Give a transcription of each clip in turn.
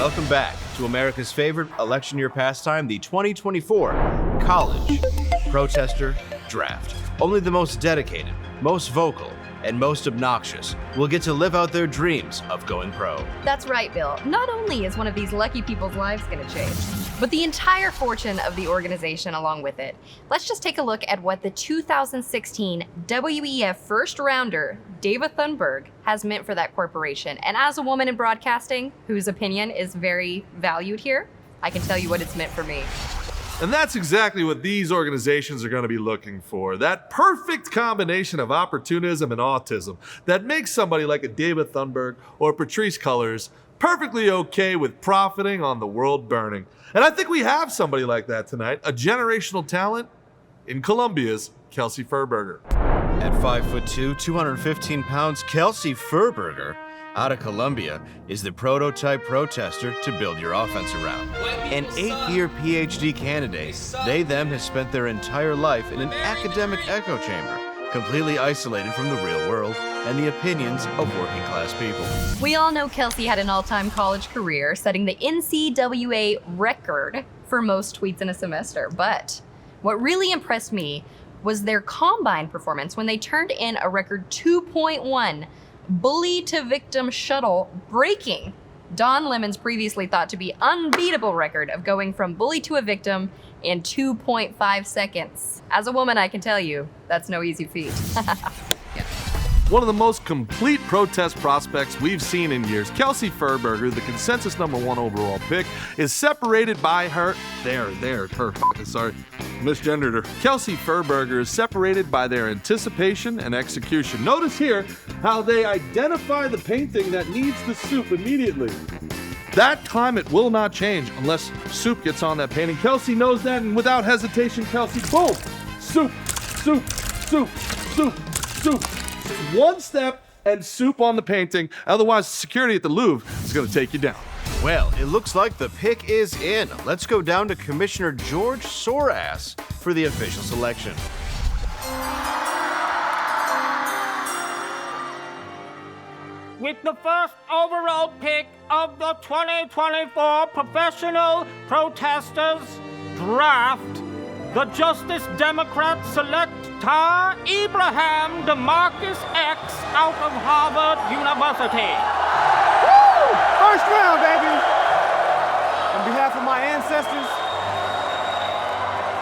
Welcome back to America's favorite election year pastime, the 2024 College Protester Draft. Only the most dedicated, most vocal, and most obnoxious will get to live out their dreams of going pro. That's right, Bill. Not only is one of these lucky people's lives going to change, but the entire fortune of the organization along with it. Let's just take a look at what the 2016 WEF first rounder, David Thunberg, has meant for that corporation. And as a woman in broadcasting, whose opinion is very valued here, I can tell you what it's meant for me. And that's exactly what these organizations are going to be looking for. That perfect combination of opportunism and autism that makes somebody like a David Thunberg or Patrisse Cullors perfectly okay with profiting on the world burning. And I think we have somebody like that tonight, a generational talent in Columbia's Kelsey Furberger. At 5'2", 215 pounds, Kelsey Furberger out of Columbia is the prototype protester to build your offense around. An 8-year PhD candidate, they them has spent their entire life in an academic echo chamber, completely isolated from the real world and the opinions of working class people. We all know Kelsey had an all-time college career, setting the NCAA record for most tweets in a semester. But what really impressed me was their combine performance when they turned in a record 2.1 bully to victim shuttle, breaking Don Lemon's previously thought to be unbeatable record of going from bully to a victim in 2.5 seconds. As a woman, I can tell you, that's no easy feat. One of the most complete protest prospects we've seen in years, Kelsey Furberger, the consensus #1 overall pick, is separated by misgendered her. Kelsey Furberger is separated by their anticipation and execution. Notice here how they identify the painting that needs the soup immediately. That climate will not change unless soup gets on that painting. Kelsey knows that, and without hesitation, Kelsey, boom, soup, soup, soup, soup, soup. One step and soup on the painting. Otherwise, security at the Louvre is going to take you down. Well, it looks like the pick is in. Let's go down to Commissioner George Sorass for the official selection. With the first overall pick of the 2024 Professional Protesters Draft, the Justice Democrats select Tar Abraham DeMarcus X out of Harvard University. Woo! First round, baby! On behalf of my ancestors,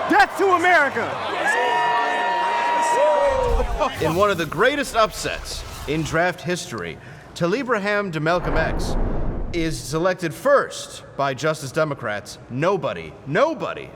death to America! In one of the greatest upsets in draft history, Abraham DeMarcus X is selected first by Justice Democrats. Nobody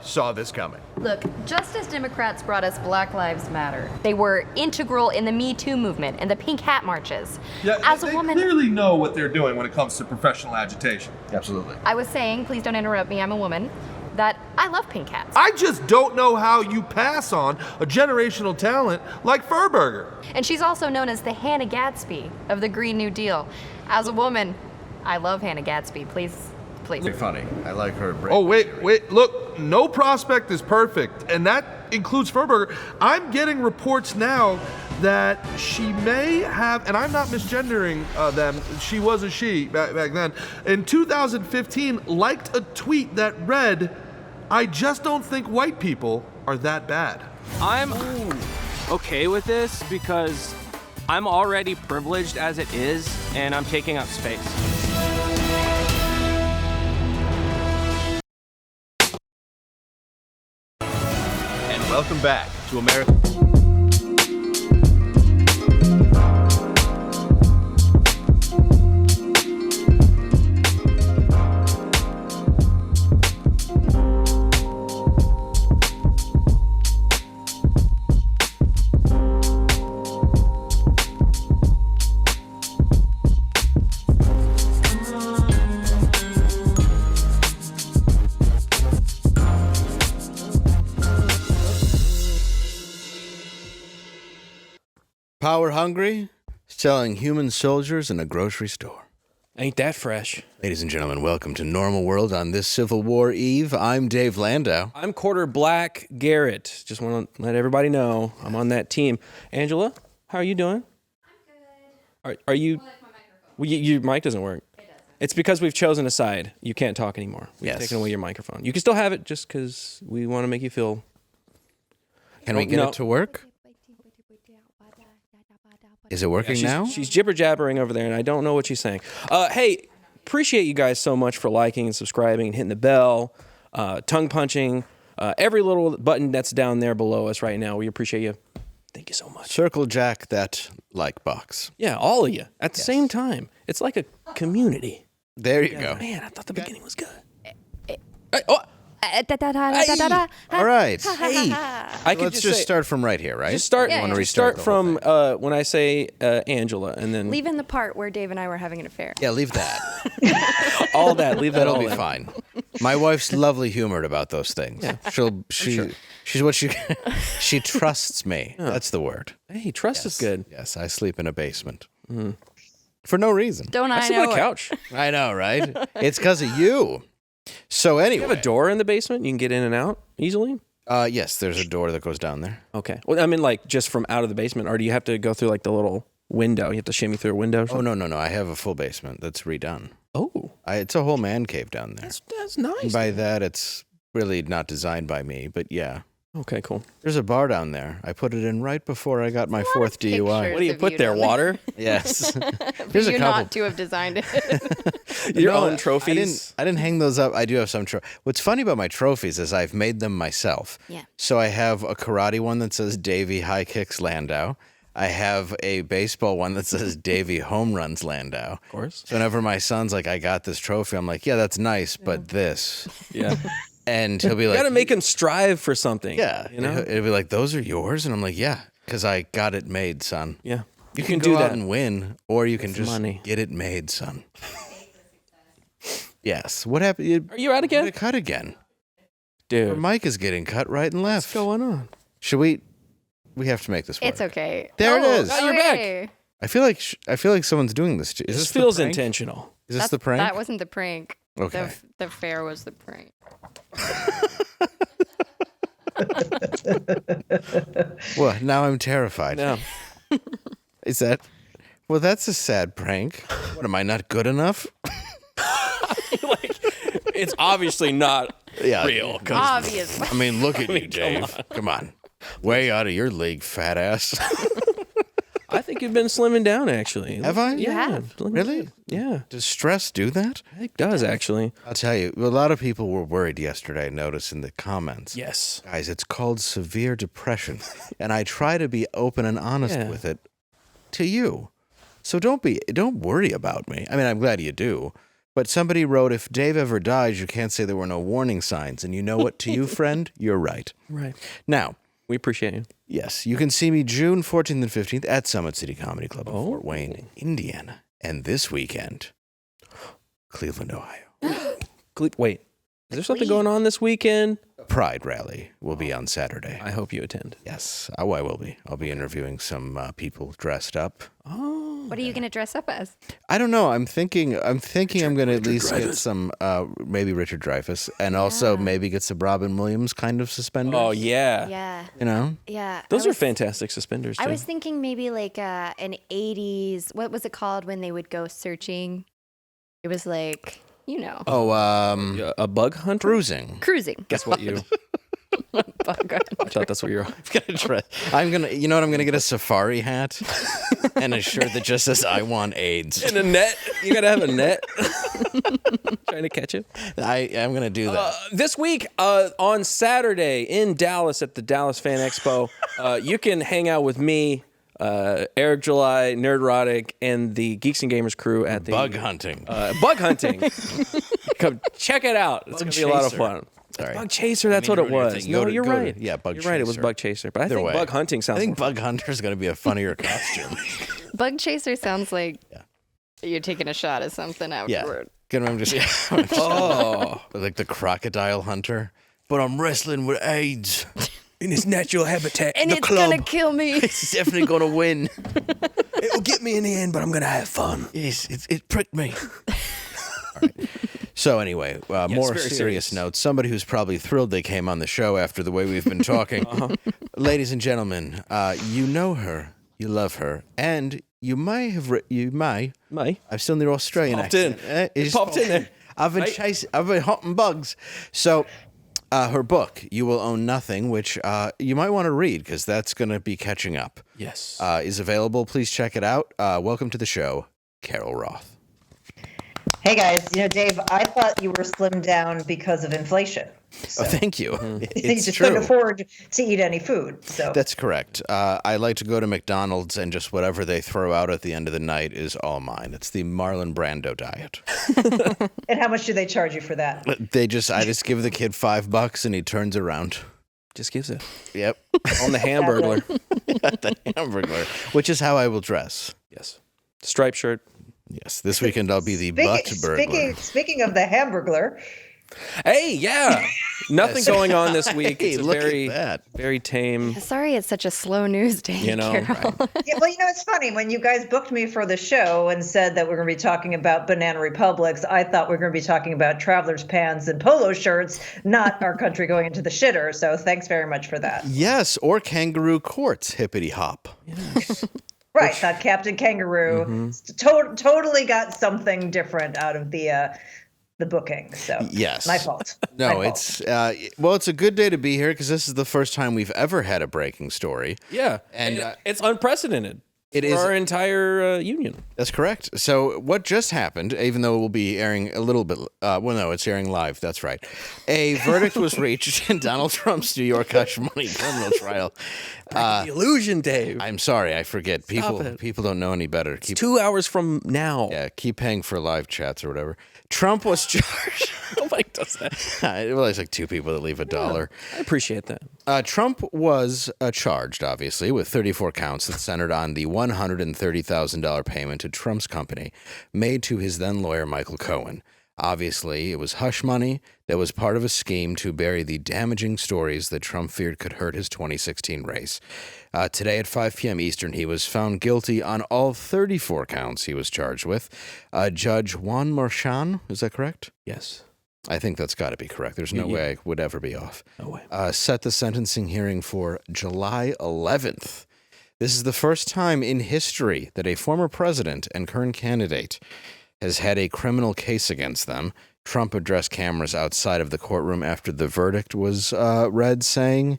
saw this coming. Look, just as Democrats brought us Black Lives Matter, they were integral in the Me Too movement and the Pink Hat marches. Yeah, as they a woman, clearly know what they're doing when it comes to professional agitation. Absolutely. I was saying, please don't interrupt me, I'm a woman, that I love pink hats. I just don't know how you pass on a generational talent like Furberger. And she's also known as the Hannah Gadsby of the Green New Deal. As a woman, I love Hannah Gadsby. Please. Very funny. I like her. Oh, wait, look, no prospect is perfect, and that includes Furberger. I'm getting reports now that she may have, and I'm not misgendering them, she was a she back then, in 2015 liked a tweet that read, "I just don't think white people are that bad." I'm okay with this because I'm already privileged as it is, and I'm taking up space. And welcome back to America. Power hungry, selling human soldiers in a grocery store. Ain't that fresh? Ladies and gentlemen, welcome to Normal World on this Civil War Eve. I'm Dave Landau. I'm quarter black Garrett. Just want to let everybody know I'm on that team. Angela, how are you doing? I'm good. Are you? Well, that's my microphone. Well, your mic doesn't work. It doesn't. It's because we've chosen a side. You can't talk anymore. We've taken away your microphone. You can still have it just because we want to make you feel... Can we get it to work? Is it working now? She's jibber-jabbering over there, and I don't know what she's saying. Hey, appreciate you guys so much for liking and subscribing and hitting the bell, tongue-punching, every little button that's down there below us right now. We appreciate you. Thank you so much. Circle jack that like box. Yeah, all of you at the same time. It's like a community. There you go. Man, I thought the beginning was good. All right. Hey, Let's just start from right here, right? Just start. Yeah, yeah. Start from when I say Angela, and then Leave in the part where Dave and I were having an affair. Yeah, leave that. all that. Leave that That'll all be in. fine. My wife's lovely humored about those things. Yeah. She's what she trusts me. Yeah. That's the word. Hey, trust is good. Yes, I sleep in a basement. For no reason. Don't I sleep know on a couch. I know, right? It's because of you. So anyway. You have a door in the basement? You can get in and out easily? Yes, there's a door that goes down there. Okay. Well, I mean, like, just from out of the basement, or do you have to go through, like, the little window? You have to shimmy through a window or something? Oh, no. I have a full basement that's redone. Oh. It's a whole man cave down there. That's nice. And by that, it's really not designed by me, but yeah. Okay, cool. There's a bar down there. I put it in right before I got my fourth DUI. What do you put there, water? Yes. There's you not to have designed it. Your own trophies? I didn't hang those up. I do have some trophies. What's funny about my trophies is I've made them myself. Yeah. So I have a karate one that says Davey High Kicks Landau. I have a baseball one that says Davey Home Runs Landau. Of course. So whenever my son's like, I got this trophy, I'm like, yeah, that's nice, but this. Yeah. And he'll be like, you got to make him strive for something. Yeah. You know? It'll be like, those are yours? And I'm like, yeah, because I got it made, son. Yeah. You can do go out that. and win, or you can just money. get it made, son. Yes. What happened? Are you out again? Cut again. Dude. Our mic is getting cut right and left. What's going on? Should we? We have to make this work. It's okay. There it is. Oh, you're back. I feel like someone's doing this. Is This the feels prank? intentional. Is this the prank? That wasn't the prank. Okay. The fair was the prank. Well, now I'm terrified. Yeah. Is that? Well, that's a sad prank. What, am I not good enough? It's obviously not real. Obviously. I mean, look at you, Dave. Come on. Way out of your league, fat ass. I think you've been slimming down, actually. Have I? Yeah. You have. Really? Yeah. Does stress do that? It does, actually. I'll tell you, a lot of people were worried yesterday, I noticed in the comments. Yes. Guys, it's called severe depression. And I try to be open and honest with it to you. So don't worry about me. I mean, I'm glad you do. But somebody wrote, if Dave ever dies, you can't say there were no warning signs. And you know what, to you, friend? You're right. Right. Now, we appreciate you. yes, you can see me June 14th and 15th at Summit City Comedy Club in Fort Wayne, Indiana. And this weekend, Cleveland, Ohio. Wait, is there something going on this weekend? Pride Rally will be on Saturday. I hope you attend. Yes, I will be. I'll be interviewing some people dressed up. Oh. What are you going to dress up as? I don't know. I'm thinking I'm going to at least get some, maybe Richard Dreyfuss, and also maybe get some Robin Williams kind of suspenders. Oh, yeah. Yeah. You know? Yeah. Those are fantastic suspenders, too. I was thinking maybe like an 80s, what was it called when they would go searching? It was like, you know. Oh, a bug hunter? cruising. Cruising. Guess what you... I thought that's what you're... I'm gonna, you know what? I'm gonna get a safari hat and a shirt that just says "I want AIDS." And a net. You gotta have a net. Trying to catch it. I'm gonna do that. This week on Saturday in Dallas at the Dallas Fan Expo, you can hang out with me, Eric July, Nerdrotic, and the Geeks and Gamers crew at the Bug hunting. Bug hunting. Come check it out. It's gonna be a lot of fun. Sorry. Bug Chaser, that's what it was. No, you're right. Yeah, Bug Chaser. You're right, it was Bug Chaser. But I think Bug Hunting sounds I think more Bug Hunter is going to be a funnier costume. Bug Chaser sounds like you're taking a shot at something afterward. I'm just like the crocodile hunter. But I'm wrestling with AIDS. in its natural habitat. And the it's club. gonna kill me. It's definitely going to win. It'll get me in the end, but I'm going to have fun. Yes, it pricked me. All right. So anyway, more serious notes. Somebody who's probably thrilled they came on the show after the way we've been talking. Ladies and gentlemen, you know her, you love her, and you may have May. I've still in the Australian Popped in. accent. It popped in there. I've been hunting bugs. So her book, You Will Own Nothing, which you might want to read because that's going to be catching up. Yes. Is available. Please check it out. Welcome to the show, Carol Roth. Hey guys, Dave, I thought you were slimmed down because of inflation. So Oh, thank you. you It's just true. couldn't afford to eat any food. So That's correct. I like to go to McDonald's and just whatever they throw out at the end of the night is all mine. It's the Marlon Brando diet. And how much do they charge you for that? I just give the kid $5 and he turns around. Just gives it. Yep. On the Hamburglar. The Hamburglar, which is how I will dress. Yes. Striped shirt. Yes, this weekend I'll be the butt burglar. Speaking of the Hamburglar, Hey, yeah. Nothing going on this week. Hey, It's a look at very, that. very tame. Sorry, it's such a slow news day, Carol. yeah, well, it's funny when you guys booked me for the show and said that we're going to be talking about banana republics. I thought we were going to be talking about travelers' pants and polo shirts, not our country going into the shitter. So thanks very much for that. Yes, or kangaroo courts, hippity hop. Right, that Captain Kangaroo totally got something different out of the booking. So Yes. my fault. No, My it's it's a good day to be here because this is the first time we've ever had a breaking story. Yeah. And it's unprecedented. It for is our entire union. That's correct. So what just happened, even though it will be airing a little bit, it's airing live. That's right. A verdict was reached in Donald Trump's New York hush money criminal trial. The illusion, Dave. I'm sorry, I forget. It. People don't know any better. It's 2 hours from now. Yeah, keep paying for live chats or whatever. Trump was charged. Nobody does that. Well, it's like two people that leave $1. I appreciate that. Trump was charged, obviously, with 34 counts that centered on the $130,000 payment to Trump's company made to his then lawyer, Michael Cohen. Obviously, it was hush money that was part of a scheme to bury the damaging stories that Trump feared could hurt his 2016 race. Today at 5 p.m. Eastern, he was found guilty on all 34 counts he was charged with. Judge Juan Marchand, is that correct? Yes. I think that's got to be correct. There's no way I would ever be off. No way. Set the sentencing hearing for July 11th. This is the first time in history that a former president and current candidate has had a criminal case against them. Trump addressed cameras outside of the courtroom after the verdict was read, saying,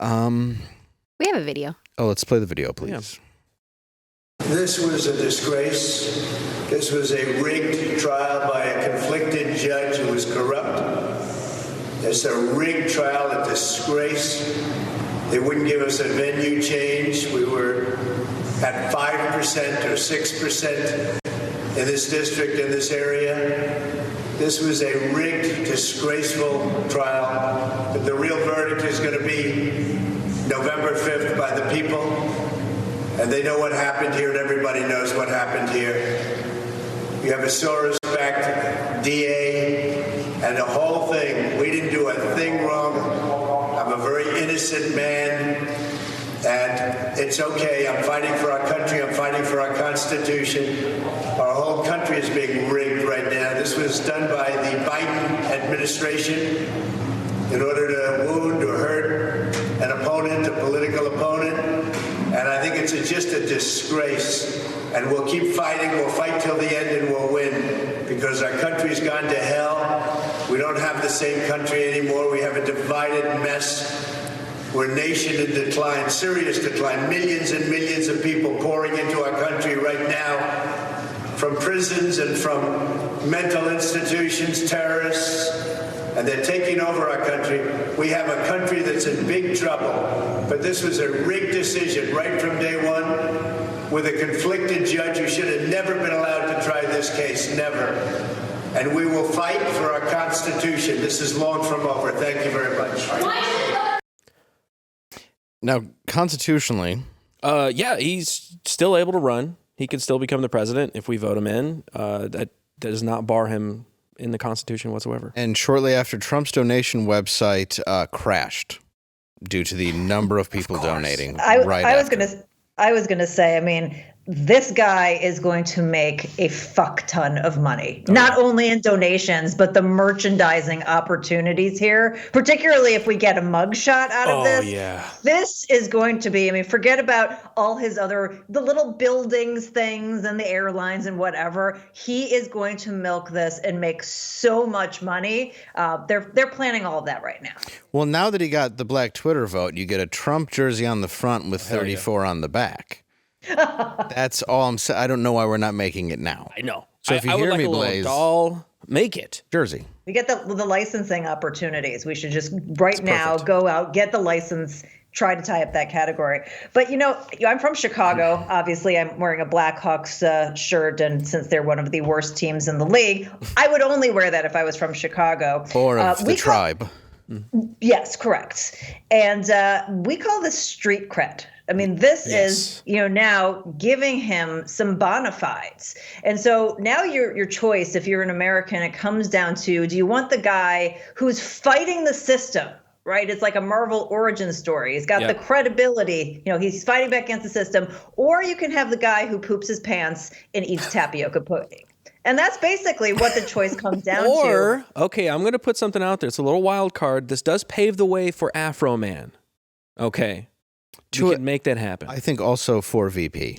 We have a video. Oh, let's play the video, please. Yeah. This was a disgrace. This was a rigged trial by a conflicted judge who was corrupt. It's a rigged trial, a disgrace. They wouldn't give us a venue change. We were at 5% or 6% in this district, in this area. This was a rigged, disgraceful trial. But the real verdict is going to be November 5th by the people. And they know what happened here, and everybody knows what happened here. You have a Soros-backed DA, and the whole thing, we didn't do a thing wrong. I'm a very innocent man, and it's okay. I'm fighting for our country. I'm fighting for our Constitution. Our whole country is being rigged right now. This was done by the Biden administration in order to wound or hurt an opponent, a political opponent. And I think it's just a disgrace. And we'll keep fighting. We'll fight till the end and we'll win because our country's gone to hell. We don't have the same country anymore. We have a divided mess. We're a nation in decline, serious decline. Millions and millions of people pouring into our country right now from prisons and from mental institutions, terrorists, and they're taking over our country. We have a country that's in big trouble. But this was a rigged decision right from day one with a conflicted judge who should have never been allowed to try this case, never. And we will fight for our Constitution. This is long from over. Thank you very much. Now, constitutionally... he's still able to run. He could still become the president if we vote him in. That does not bar him in the Constitution whatsoever. And shortly after, Trump's donation website crashed due to the number of people donating. I was going to say, I mean, this guy is going to make a fuck ton of money, not only in donations, but the merchandising opportunities here, particularly if we get a mugshot out of this. Yeah. This is going to be, I mean, forget about all his the little buildings things and the airlines and whatever. He is going to milk this and make so much money. They're planning all of that right now. Well, now that he got the black Twitter vote, you get a Trump jersey on the front with 34 on the back. That's all I'm saying. I don't know why we're not making it now. I know. So if you I hear would like me, a little Blaze, doll, make it. jersey. We get the licensing opportunities. We should just now go out, get the license, try to tie up that category. But, I'm from Chicago. Obviously, I'm wearing a Blackhawks shirt, and since they're one of the worst teams in the league, I would only wear that if I was from Chicago. Or of the tribe. Yes, correct. And we call this street cred. I mean, this is, now giving him some bona fides. And so now your choice, if you're an American, it comes down to, do you want the guy who's fighting the system, right? It's like a Marvel origin story. He's got the credibility, he's fighting back against the system. Or you can have the guy who poops his pants and eats tapioca pudding. And that's basically what the choice comes down to. Okay, I'm going to put something out there. It's a little wild card. This does pave the way for Afro Man. Okay. We can make that happen. I think also for VP.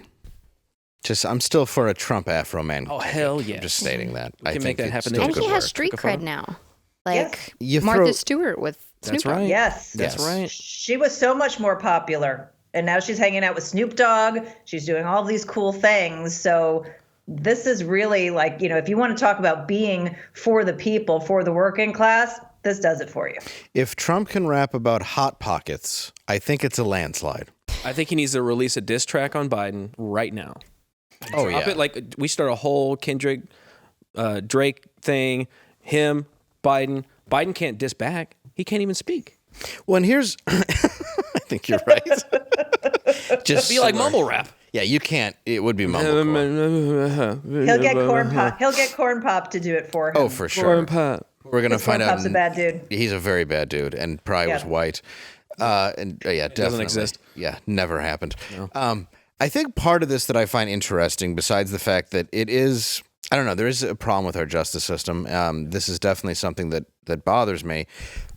I'm still for a Trump Afro Man. Oh, hell yeah. I'm just stating that. We can make that happen. And he has street cred now. Like Martha Stewart with Snoop That's Dogg. right. Yes. That's right. She was so much more popular. And now she's hanging out with Snoop Dogg. She's doing all these cool things. So this is really like, if you want to talk about being for the people, for the working class, this does it for you. If Trump can rap about Hot Pockets, I think it's a landslide. I think he needs to release a diss track on Biden right now. Oh, Drop yeah. it like we start a whole Kendrick, Drake thing, him, Biden. Biden can't diss back. He can't even speak. Well, and here's, I think you're right. Just be like mumble rap. Yeah, you can't. It would be mumblecore. He'll get Corn Pop. He'll get Corn Pop to do it for him. Oh, for sure. Corn Pop. We're gonna find Corn out. Pop's a bad dude. He's a very bad dude, and probably was white. Definitely doesn't exist. Yeah, never happened. No. I think part of this that I find interesting, besides the fact that it is, I don't know, there is a problem with our justice system. This is definitely something that bothers me.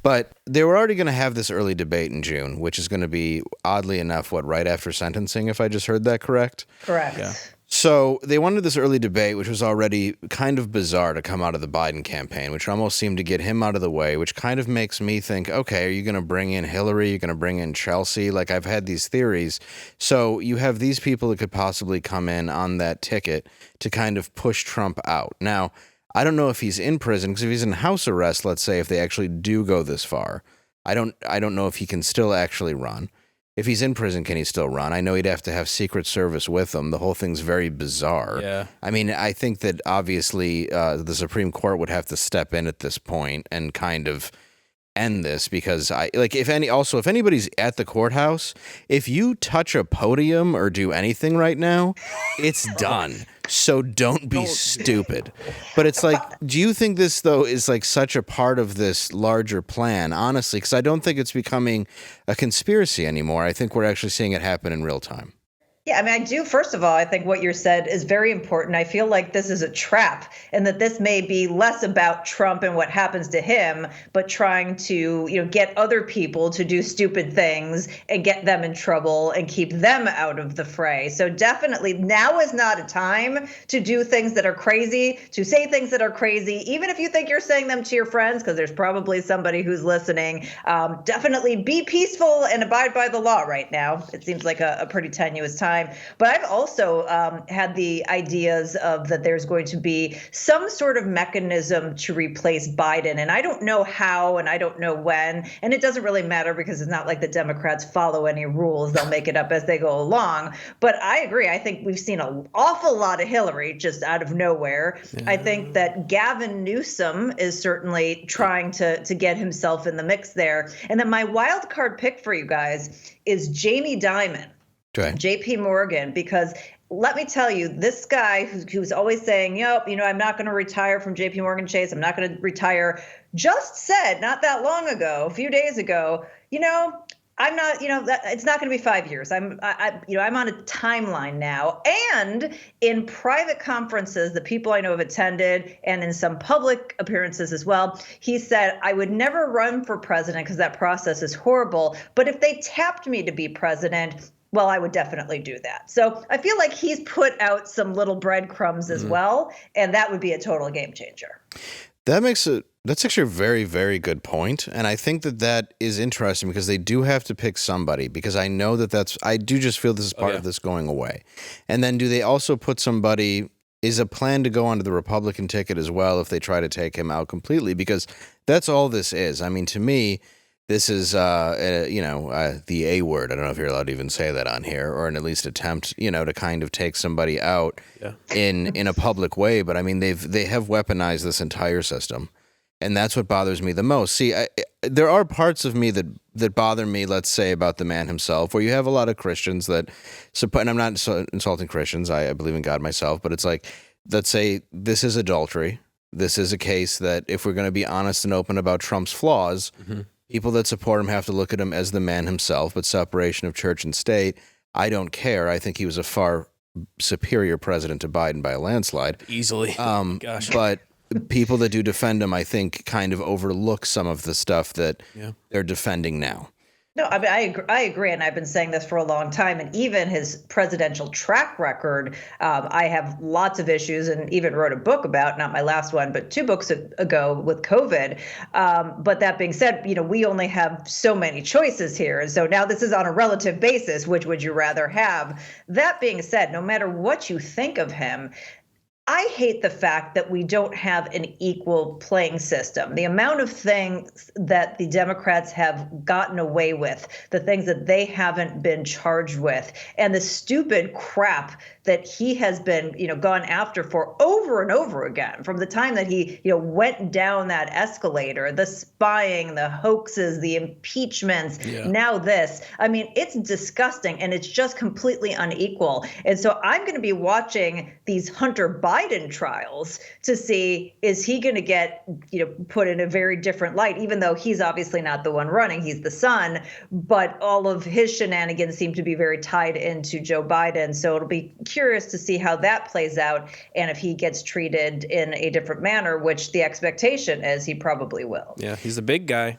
But they were already going to have this early debate in June, which is going to be, oddly enough, right after sentencing, if I just heard that correct? Correct. Yeah. So they wanted this early debate, which was already kind of bizarre to come out of the Biden campaign, which almost seemed to get him out of the way, which kind of makes me think, okay, are you going to bring in Hillary? You're going to bring in Chelsea? Like, I've had these theories. So you have these people that could possibly come in on that ticket to kind of push Trump out. Now, I don't know if he's in prison, because if he's in house arrest, let's say, if they actually do go this far, I don't know if he can still actually run. If he's in prison, can he still run? I know he'd have to have Secret Service with him. The whole thing's very bizarre. Yeah. I mean, I think that obviously the Supreme Court would have to step in at this point and kind of end this, because if anybody's at the courthouse, if you touch a podium or do anything right now, it's done. So don't be stupid. But it's like, do you think this, though, is like such a part of this larger plan, honestly? Because I don't think it's becoming a conspiracy anymore. I think we're actually seeing it happen in real time. Yeah, I mean, I do. First of all, I think what you said is very important. I feel like this is a trap, and that this may be less about Trump and what happens to him, but trying to, get other people to do stupid things and get them in trouble and keep them out of the fray. So definitely now is not a time to do things that are crazy, to say things that are crazy, even if you think you're saying them to your friends, because there's probably somebody who's listening. Definitely be peaceful and abide by the law right now. It seems like a pretty tenuous time. But I've also had the ideas of that there's going to be some sort of mechanism to replace Biden. And I don't know how and I don't know when. And it doesn't really matter, because it's not like the Democrats follow any rules. They'll make it up as they go along. But I agree. I think we've seen an awful lot of Hillary just out of nowhere. Yeah. I think that Gavin Newsom is certainly trying to get himself in the mix there. And then my wild card pick for you guys is Jamie Dimon. Okay. JP Morgan, because let me tell you, this guy who's always saying, I'm not going to retire from JP Morgan Chase. I'm not going to retire, just said not that long ago, a few days ago, I'm not, it's not going to be 5 years. I'm on a timeline now. And in private conferences, the people I know have attended, and in some public appearances as well, he said, I would never run for president because that process is horrible. But if they tapped me to be president, well, I would definitely do that. So I feel like he's put out some little breadcrumbs as well, and that would be a total game changer. That's actually a very, very good point. And I think that is interesting because they do have to pick somebody, because I know I do just feel this is part of this going away. And then do they also put somebody, is a plan to go onto the Republican ticket as well if they try to take him out completely? Because that's all this is. I mean, to me, this is, the A word. I don't know if you're allowed to even say that on here, or at least attempt, to kind of take somebody out in a public way. But I mean, they have weaponized this entire system. And that's what bothers me the most. See, there are parts of me that bother me, let's say, about the man himself, where you have a lot of Christians that support, and I'm not insulting Christians, I believe in God myself, but it's like, let's say this is adultery. This is a case that if we're going to be honest and open about Trump's flaws, people that support him have to look at him as the man himself, but separation of church and state, I don't care. I think he was a far superior president to Biden by a landslide. Easily. Gosh. But people that do defend him, I think, kind of overlook some of the stuff that they're defending now. No, I mean, I agree, and I've been saying this for a long time. And even his presidential track record, I have lots of issues, and even wrote a book about, not my last one, but 2 books ago with COVID. But that being said, we only have so many choices here. And so now this is on a relative basis. Which would you rather have? That being said, no matter what you think of him, I hate the fact that we don't have an equal playing system. The amount of things that the Democrats have gotten away with, the things that they haven't been charged with, and the stupid crap that he has been, gone after for over and over again, from the time that he, went down that escalator, the spying, the hoaxes, the impeachments, now this. I mean, it's disgusting, and it's just completely unequal. And so I'm going to be watching these Hunter Biden trials to see, is he going to get, put in a very different light, even though he's obviously not the one running, he's the son, but all of his shenanigans seem to be very tied into Joe Biden. So it'll be curious to see how that plays out, and if he gets treated in a different manner, which the expectation is he probably will. Yeah, he's a big guy.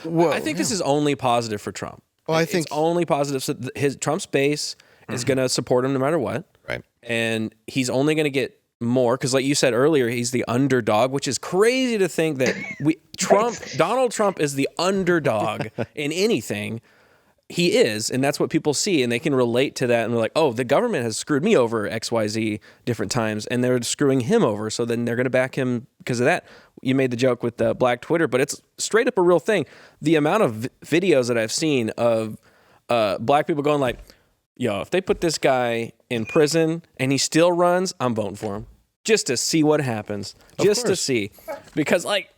Well, I think this is only positive for Trump. Well, I think it's only positive. So Trump's base is going to support him no matter what. Right. And he's only going to get more, because like you said earlier, he's the underdog, which is crazy to think that Donald Trump is the underdog in anything. He is, and that's what people see, and they can relate to that, and they're like, oh, the government has screwed me over XYZ different times, and they're screwing him over, so then they're going to back him because of that. You made the joke with the Black Twitter, but it's straight up a real thing. The amount of videos that I've seen of black people going like, yo, if they put this guy in prison and he still runs, I'm voting for him. Just to see what happens. Just to see. Because, like,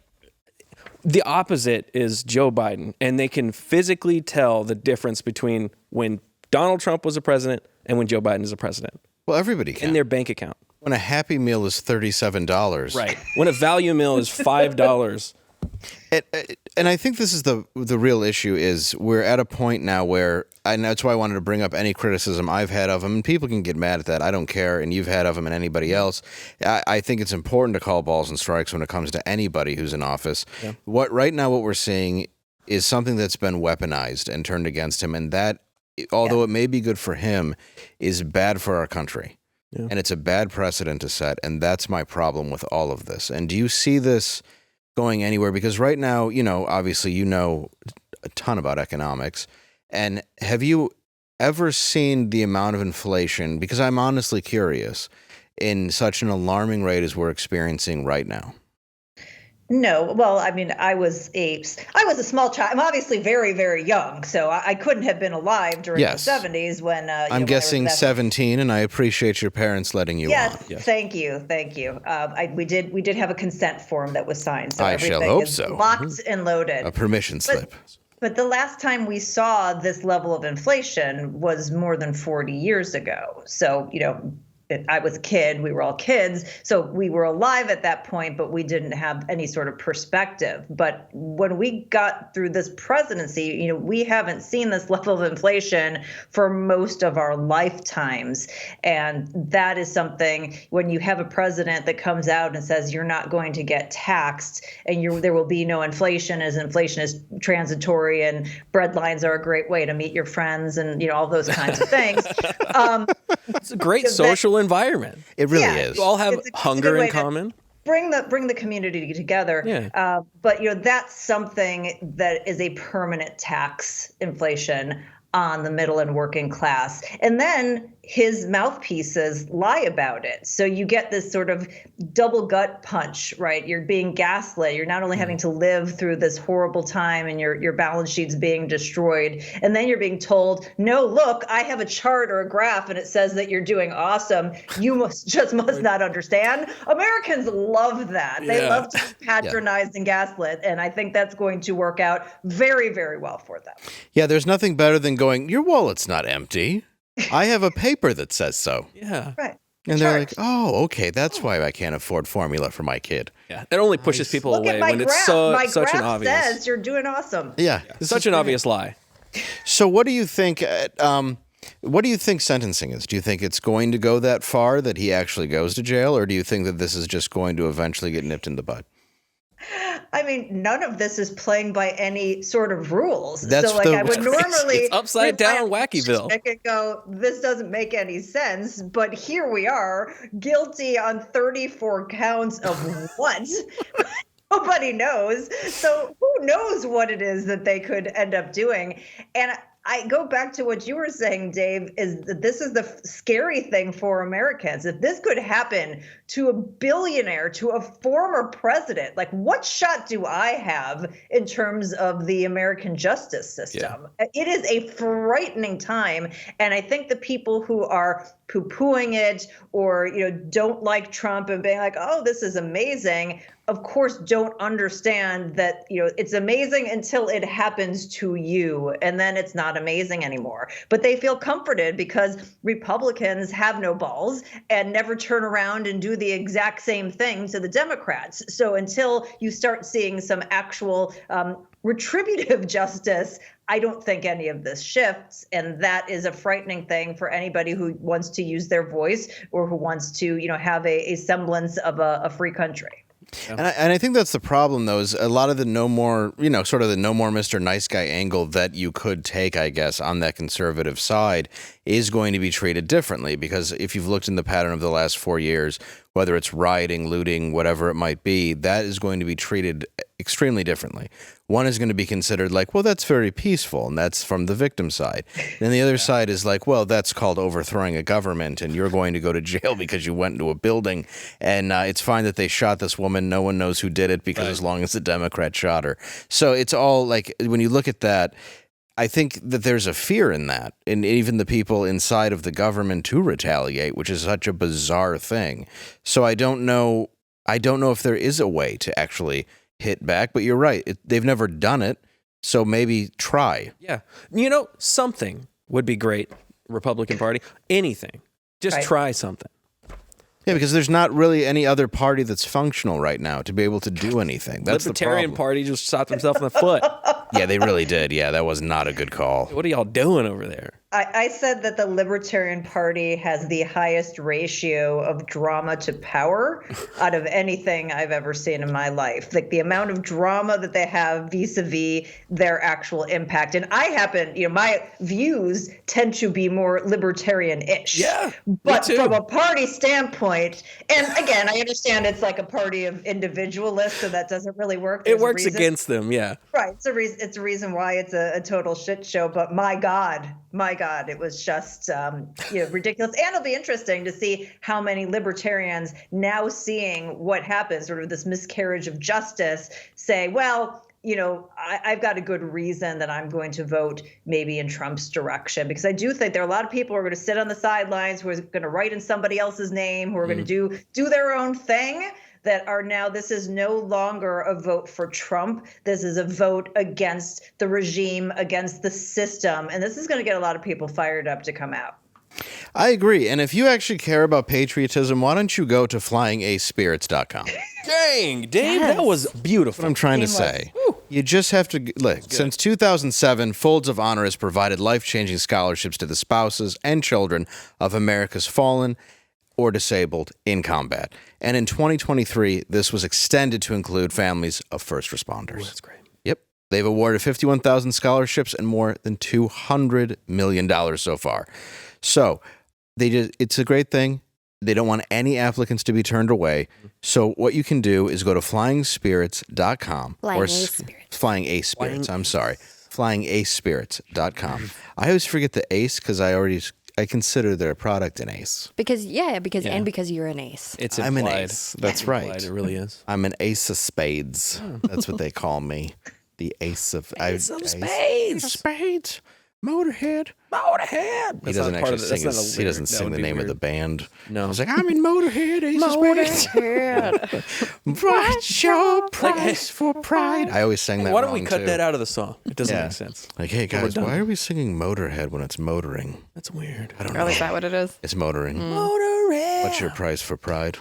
the opposite is Joe Biden, and they can physically tell the difference between when Donald Trump was a president and when Joe Biden is a president. Well, everybody can. In their bank account. When a Happy Meal is $37. Right. When a value meal is $5. And I think this is the real issue, is we're at a point now where, and that's why I wanted to bring up any criticism I've had of him, and people can get mad at that. I don't care, and you've had of him and anybody else. I think it's important to call balls and strikes when it comes to anybody who's in office. Yeah. Right now what we're seeing is something that's been weaponized and turned against him, and that, although it may be good for him, is bad for our country. Yeah. And it's a bad precedent to set, and that's my problem with all of this. And do you see this going anywhere? Because right now, obviously you know a ton about economics. And have you ever seen the amount of inflation, because I'm honestly curious, in such an alarming rate as we're experiencing right now? No. Well, I mean, I was a small child. I'm obviously very, very young, so I couldn't have been alive during the 70s when I'm guessing 17, and I appreciate your parents letting you on. Yes, thank you. We did have a consent form that was signed, so I shall hope so. Locked and loaded. A permission slip. But the last time we saw this level of inflation was more than 40 years ago. So, I was a kid, we were all kids, so we were alive at that point, but we didn't have any sort of perspective. But when we got through this presidency, we haven't seen this level of inflation for most of our lifetimes. And that is something, when you have a president that comes out and says you're not going to get taxed and there will be no inflation, as inflation is transitory and bread lines are a great way to meet your friends and all those kinds of things. It's a great social environment. It really is. You all have hunger in common. Bring the community together. Yeah. But that's something that is a permanent tax inflation on the middle and working class. And then his mouthpieces lie about it. So you get this sort of double gut punch, right? You're being gaslit. You're not only having to live through this horrible time and your balance sheet's being destroyed, and then you're being told, no, look, I have a chart or a graph and it says that you're doing awesome. You must not understand. Americans love that. They love to be patronized and gaslit. And I think that's going to work out very, very well for them. Yeah, there's nothing better than going, your wallet's not empty. I have a paper that says so. Yeah. Right. And they're like, oh, okay, that's why I can't afford formula for my kid. Yeah. It only pushes people Look away at my when graph. it's My such an graph obvious. says you're doing awesome. Yeah. Such an obvious lie. So what do you think sentencing is? Do you think it's going to go that far that he actually goes to jail, or do you think that this is just going to eventually get nipped in the bud? I mean, none of this is playing by any sort of rules. That's so, I would normally it's upside down Wackyville. I could go, this doesn't make any sense, but here we are, guilty on 34 counts of what? Nobody knows. So who knows what it is that they could end up doing? And I go back to what you were saying, Dave, is that this is the scary thing for Americans. If this could happen to a billionaire, to a former president, like what shot do I have in terms of the American justice system? Yeah. It is a frightening time. And I think the people who are poo-pooing it or, don't like Trump and being like, oh, this is amazing, of course, don't understand that, it's amazing until it happens to you, and then it's not amazing anymore. But they feel comforted because Republicans have no balls and never turn around and do the exact same thing to the Democrats. So until you start seeing some actual retributive justice, I don't think any of this shifts. And that is a frightening thing for anybody who wants to use their voice or who wants to, have a semblance of a free country. Yeah. And I think that's the problem, though, is a lot of the no more, sort of the no more Mr. Nice Guy angle that you could take, I guess, on that conservative side is going to be treated differently. Because if you've looked in the pattern of the last 4 years, whether it's rioting, looting, whatever it might be, that is going to be treated extremely differently. One is going to be considered like, well, that's very peaceful, and that's from the victim side. And the other side is like, well, that's called overthrowing a government, and you're going to go to jail because you went into a building, and it's fine that they shot this woman. No one knows who did it because as long as the Democrat shot her. So it's all like, when you look at that, I think that there's a fear in that, and even the people inside of the government to retaliate, which is such a bizarre thing. So I don't know if there is a way to actually hit back, but you're right. They've never done it, so maybe try. Yeah. Something would be great, Republican Party. Anything. Just try something. Yeah, because there's not really any other party that's functional right now to be able to do anything. That's Libertarian the problem. Party just shot themselves in the foot. Yeah, they really did. Yeah, that was not a good call. What are y'all doing over there? I said that the Libertarian Party has the highest ratio of drama to power out of anything I've ever seen in my life. Like the amount of drama that they have vis-a-vis their actual impact. And I happen, my views tend to be more libertarian-ish. Yeah, but from a party standpoint, and again, I understand it's like a party of individualists, so that doesn't really work. It works against them, yeah. Right. It's a reason why it's a total shit show. But my God, it was just ridiculous. And it'll be interesting to see how many libertarians now seeing what happens, sort of this miscarriage of justice, say, well, I've got a good reason that I'm going to vote maybe in Trump's direction, because I do think there are a lot of people who are going to sit on the sidelines, who are going to write in somebody else's name, who are going to do their own thing, that are now, this is no longer a vote for Trump. This is a vote against the regime, against the system. And this is going to get a lot of people fired up to come out. I agree. And if you actually care about patriotism, why don't you go to flyingaspirits.com? Dang, Dave, that was beautiful. What I'm trying to say. You just have to look. Since 2007, Folds of Honor has provided life-changing scholarships to the spouses and children of America's fallen or disabled in combat. And in 2023, this was extended to include families of first responders. That's great. Yep. They've awarded 51,000 scholarships and more than $200 million so far. So it's a great thing. They don't want any applicants to be turned away. So what you can do is go to flyingspirits.com. Flyingaspirits.com. I always forget the ace because I consider their product an ace. Because you're an ace. It's I'm implied. an ace. That's right. It really is. I'm an ace of spades. That's what they call me. The ace of spades. Spades. Motorhead. He doesn't actually sing. He doesn't sing the name of the band. No. I was like, I'm in Motorhead. Ace of spades. What's your price for pride? I always sang that. Why don't we wrong, cut too. that out of the song? It doesn't make sense. Like, hey guys, why are we singing Motorhead when it's motoring? That's weird. I don't know. Oh, is that what it is? It's motoring. Motorhead. What's your price for pride?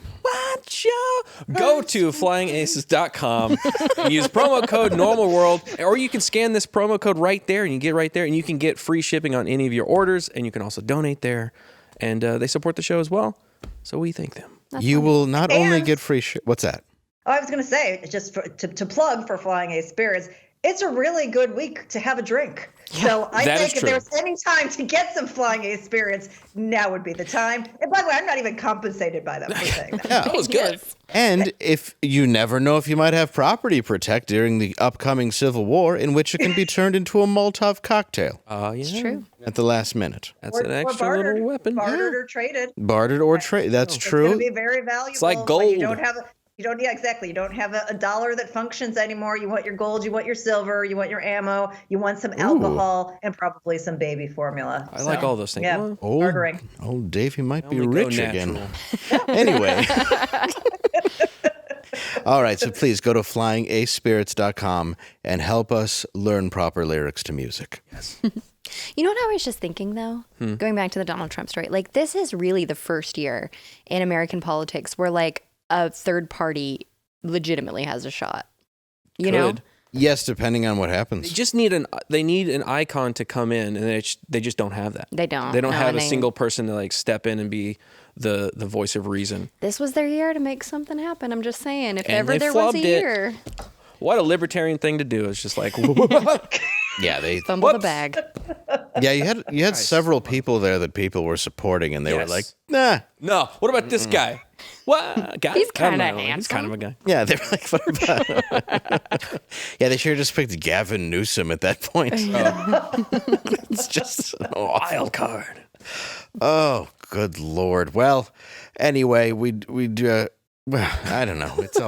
Go to flyingaces.com and use promo code NormalWorld, or you can scan this promo code right there, and you get right there, and you can get free shipping on any of your orders, and you can also donate there, and they support the show as well, so we thank them. You will not only get free what's that? Oh, I was going to say, just to plug for Flying Ace Spirits, it's a really good week to have a drink. So I think if there's any time to get some Flying Ace Spirits, now would be the time. And by the way, I'm not even compensated by them for saying that. Yeah. That was good. And if you never know if you might have property protect during the upcoming Civil War, in which it can be turned into a Molotov cocktail. Yeah. It's true. At the last minute. That's an extra little weapon. Bartered or traded. Bartered or trade. That's It's true. going to be very valuable. It's like gold. You don't have exactly. You don't have a dollar that functions anymore. You want your gold, you want your silver, you want your ammo, you want some alcohol, and probably some baby formula. I like all those things. Yeah, Old Davey might be Only go rich again. natural. Anyway. All right, so please go to flyingaspirits.com and help us learn proper lyrics to music. Yes. You know what I was just thinking, though? Going back to the Donald Trump story. Like, this is really the first year in American politics where, like, a third party legitimately has a shot. You know? Yes, depending on what happens. They just need an icon to come in, and they just don't have that. They don't. They don't have a single person to like step in and be the voice of reason. This was their year to make something happen. I'm just saying, if And ever they there was a flubbed it. year. What a libertarian thing to do. It's just like Yeah, they Fumble the bag. Yeah, you had several people there that people were supporting, and they were like, nah. No, what about this guy? What guy? He's I don't kinda know. He's handsome. kind of a guy. Yeah, they were like, what about? Yeah, they should have just picked Gavin Newsom at that point. It's just an wild card. Oh, good Lord. Well, anyway, we do. Well, I don't know. It's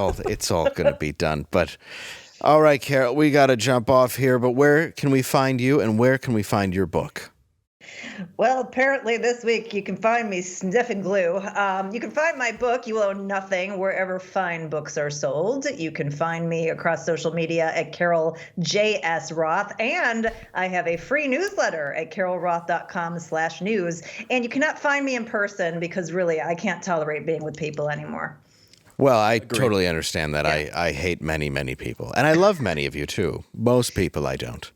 all going to be done. But all right, Carol, we got to jump off here. But where can we find you, and where can we find your book? Well, apparently this week you can find me sniffing glue. You can find my book, You Owe Nothing, wherever fine books are sold. You can find me across social media at Carol J.S. Roth. And I have a free newsletter at carolroth.com/news. And you cannot find me in person because really I can't tolerate being with people anymore. Well, I totally understand that. Yeah. I hate many, many people. And I love many of you, too. Most people I don't.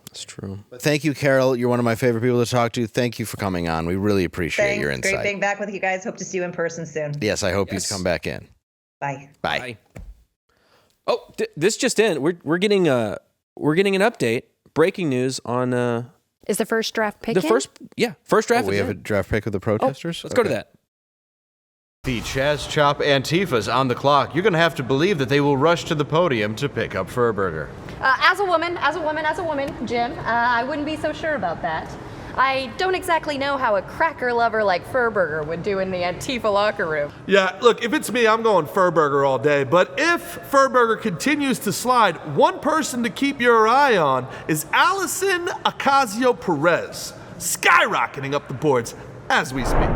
That's true. But thank you, Carol. You're one of my favorite people to talk to. Thank you for coming on. We really appreciate your insight. Great being back with you guys. Hope to see you in person soon. Yes, I hope you come back in. Bye. Bye. Oh, this just in. We're getting an update. Breaking news on Is the first draft pick the first draft. We have a draft pick of the protesters? Let's go to that. The Chaz Chop Antifa's on the clock. You're going to have to believe that they will rush to the podium to pick up Furburger. As a woman, Jim, I wouldn't be so sure about that. I don't exactly know how a cracker lover like Furburger would do in the Antifa locker room. Yeah, look, if it's me, I'm going Furburger all day. But if Furburger continues to slide, one person to keep your eye on is Allison Ocasio-Perez, skyrocketing up the boards as we speak.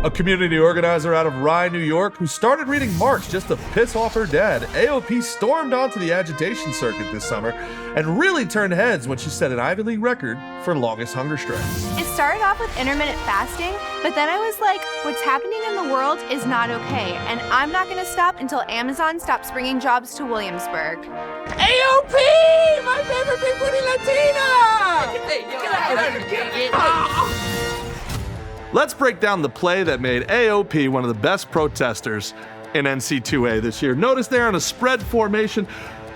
A community organizer out of Rye, New York, who started reading Marx just to piss off her dad, AOP stormed onto the agitation circuit this summer and really turned heads when she set an Ivy League record for longest hunger strikes. It's started off with intermittent fasting, but then I was like, what's happening in the world is not okay, and I'm not gonna stop until Amazon stops bringing jobs to Williamsburg. AOP! My favorite Big Booty Latina! Let's break down the play that made AOP one of the best protesters in NC2A this year. Notice they're in a spread formation.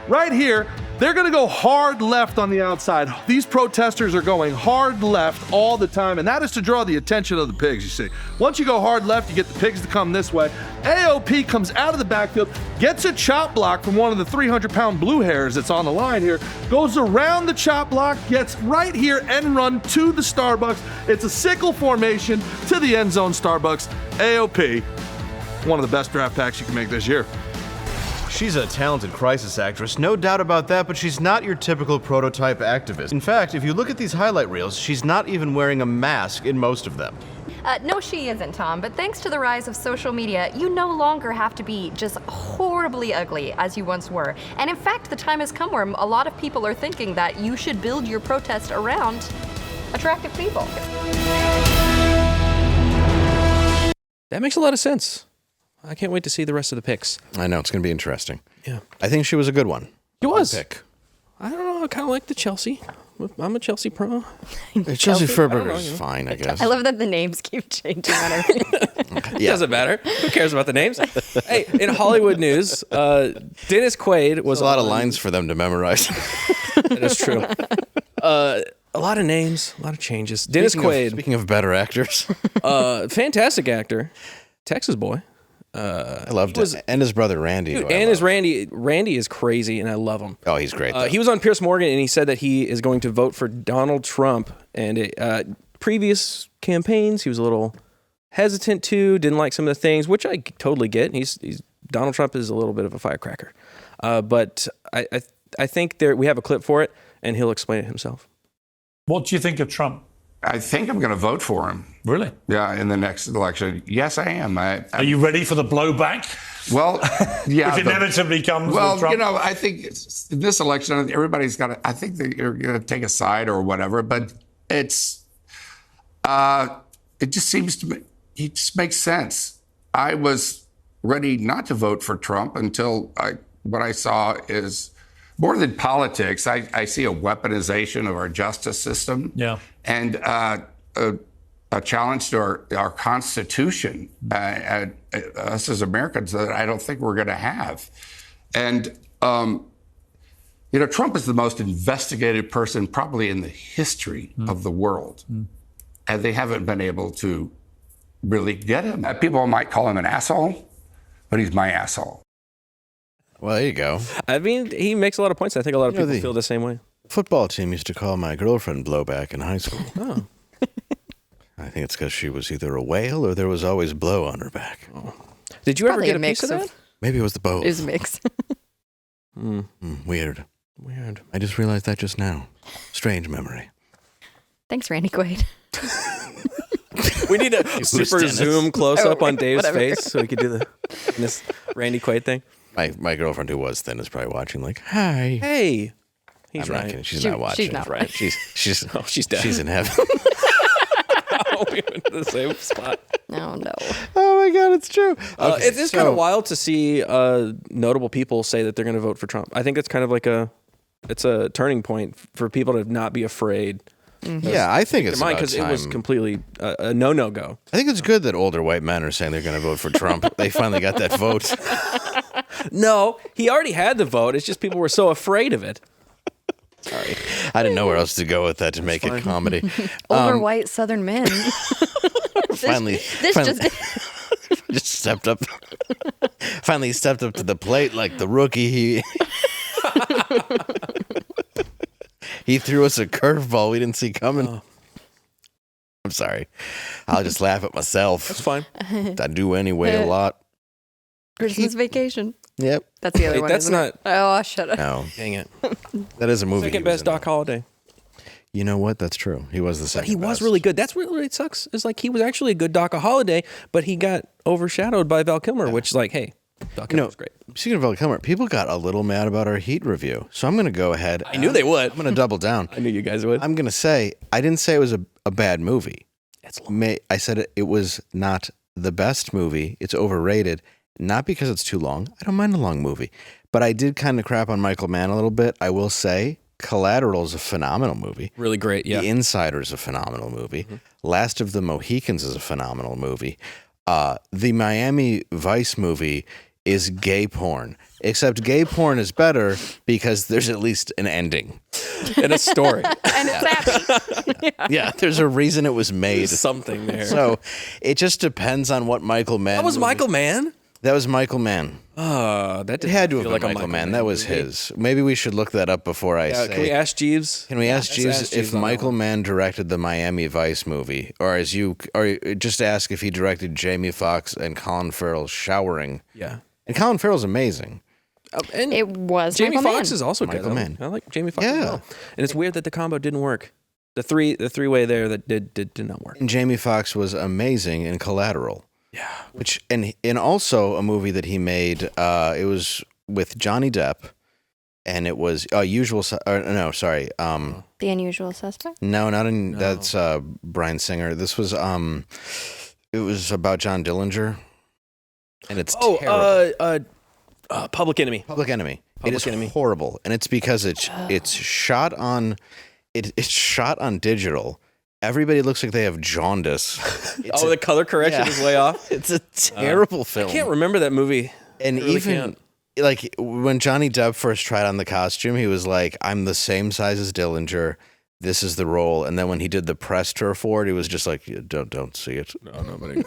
Right here, they're gonna go hard left on the outside. These protesters are going hard left all the time, and that is to draw the attention of the pigs, you see. Once you go hard left, you get the pigs to come this way. AOP comes out of the backfield, gets a chop block from one of the 300-pound blue hairs that's on the line here, goes around the chop block, gets right here and run to the Starbucks. It's a sickle formation to the end zone Starbucks. AOP, one of the best draft packs you can make this year. She's a talented crisis actress, no doubt about that, but she's not your typical prototype activist. In fact, if you look at these highlight reels, she's not even wearing a mask in most of them. No, she isn't, Tom, but thanks to the rise of social media, you no longer have to be just horribly ugly as you once were. And in fact, the time has come where a lot of people are thinking that you should build your protest around attractive people. That makes a lot of sense. I can't wait to see the rest of the picks. I know, it's going to be interesting. Yeah. I think she was a good one. It was. Pick. I don't know, I kind of like the Chelsea. I'm a Chelsea pro. Chelsea Furburger is fine, I guess. I love that the names keep changing on everything. Yeah. Doesn't matter. Who cares about the names? Hey, in Hollywood news, Dennis Quaid was a lot of lines for them to memorize. That is true. A lot of names, a lot of changes. Dennis Quaid. Speaking of better actors. Fantastic actor. Texas boy. I loved it. And his brother Randy. Dude, and his Randy. Randy is crazy, and I love him. Oh, he's great. He was on Piers Morgan, and he said that he is going to vote for Donald Trump. And previous campaigns, he was a little hesitant to, didn't like some of the things, which I totally get. He's Donald Trump is a little bit of a firecracker. But I think we have a clip for it, and he'll explain it himself. What do you think of Trump? I think I'm going to vote for him. Really? Yeah, in the next election. Yes, I am. Are you ready for the blowback? Well, yeah. If inevitably comes with Trump? You know, I think in this election, everybody's got to, I think they're going to take a side or whatever, but it just seems to me, it just makes sense. I was ready not to vote for Trump until what I saw is more than politics. I see a weaponization of our justice system. Yeah. And a challenge to our Constitution, us as Americans, that I don't think we're going to have. And, you know, Trump is the most investigated person probably in the history of the world. And they haven't been able to really get him. People might call him an asshole, but he's my asshole. Well, there you go. I mean, he makes a lot of points. I think a lot of people feel the same way. Football team used to call my girlfriend Blowback in high school. Oh. I think it's because she was either a whale or there was always blow on her back. Oh. Did you ever get a piece of that? Maybe it was the both. It was a mix. Weird. Weird. I just realized that just now. Strange memory. Thanks, Randy Quaid. We need a super zoom close up on Dave's whatever. face so we could do this Randy Quaid thing. My girlfriend who was thin is probably watching like, hi. Hey. He's I'm not right. kidding. She's not watching. She's not right. She's dead. She's in heaven. Oh, we went to the same spot. No, no. Oh my God, it's true. Okay, it's kind of wild to see notable people say that they're going to vote for Trump. I think it's kind of like it's a turning point for people to not be afraid. Mm-hmm. Yeah, I think it's about because it was time. completely a no-go. I think it's good that older white men are saying they're going to vote for Trump. They finally got that vote. No, he already had the vote. It's just people were so afraid of it. Sorry. I didn't know where else to go with that to make it comedy. Older white Southern men. Finally, just stepped up. Finally stepped up to the plate like the rookie. He threw us a curveball we didn't see coming. Oh. I'm sorry. I'll just laugh at myself. That's fine. I do anyway a lot. Christmas Vacation. Yep. That's the other one. That's not. Oh, shut up. No. Dang it. That is a movie. Second best Doc Holliday. You know what? That's true. He was the second But he was best. really good. That's what really sucks. Is like he was actually a good Doc Holliday, but he got overshadowed by Val Kilmer, which is like, hey, Val Kilmer's great. Speaking of Val Kilmer, people got a little mad about our Heat review, so I'm going to go ahead. I knew they would. I'm going to double down. I knew you guys would. I'm going to say, I didn't say it was a bad movie. It's long. I said it was not the best movie. It's overrated, not because it's too long. I don't mind a long movie. But I did kind of crap on Michael Mann a little bit. I will say Collateral is a phenomenal movie. Really great, yeah. The Insider is a phenomenal movie. Last of the Mohicans is a phenomenal movie. The Miami Vice movie is gay porn, except gay porn is better because there's at least an ending and a story. And it's happy. Yeah, there's a reason it was made. There's something there. So it just depends on what Michael Mann. That was Michael Mann? That was Michael Mann. That It had to have feel been like a Michael Mann. That was his. Maybe we should look that up before I say. Can we ask Jeeves? Can we ask let's Jeeves ask if Jeeves on that Michael one. Mann directed the Miami Vice movie, or just ask if he directed Jamie Foxx and Colin Farrell showering? Yeah. And Colin Farrell's amazing. And It was Jamie Michael Foxx Mann. is also Michael good. Mann. I like Jamie Foxx Yeah. as well. And it's weird that the combo didn't work. The three-way there that did not work. And Jamie Foxx was amazing in Collateral. Yeah. Which and also a movie that he made. It was with Johnny Depp, and it was Usual. No, sorry. The Unusual Suspect? No, not in. That's Bryan Singer. This was it was about John Dillinger, and it's terrible. Public Enemy. Public Enemy. Public It is Enemy. horrible, and it's because it's shot on it's shot on digital. Everybody looks like they have jaundice. The color correction is way off. It's a terrible film. I can't remember that movie. And I really even can't. like when Johnny Depp first tried on the costume, he was like, "I'm the same size as Dillinger. This is the role." And then when he did the press tour for it, he was just like, "Yeah, don't see it. No,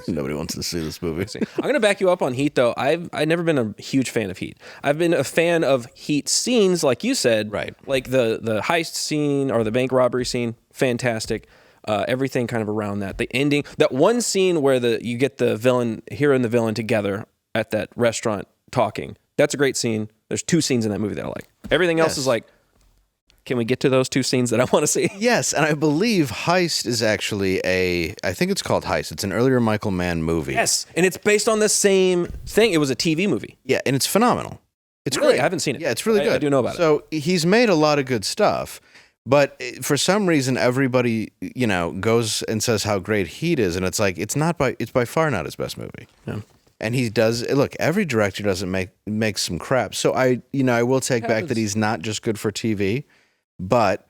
nobody wants to see this movie." I'm gonna back you up on Heat though. I've never been a huge fan of Heat. I've been a fan of Heat scenes, like you said, right? Like the heist scene or the bank robbery scene, fantastic. Everything kind of around that. The ending, that one scene where you get the hero and the villain together at that restaurant talking. That's a great scene. There's 2 scenes in that movie that I like. Everything else is like, can we get to those 2 scenes that I want to see? Yes, and I believe Heist is actually I think it's called Heist. It's an earlier Michael Mann movie. Yes, and it's based on the same thing. It was a TV movie. Yeah, and it's phenomenal. It's really? great. I haven't seen it. Yeah, it's really good. I do know about it. So he's made a lot of good stuff. But for some reason, everybody, goes and says how great Heat is, and it's like it's by far not his best movie. Yeah. And he does look. Every director doesn't make some crap. So I will take back that he's not just good for TV, but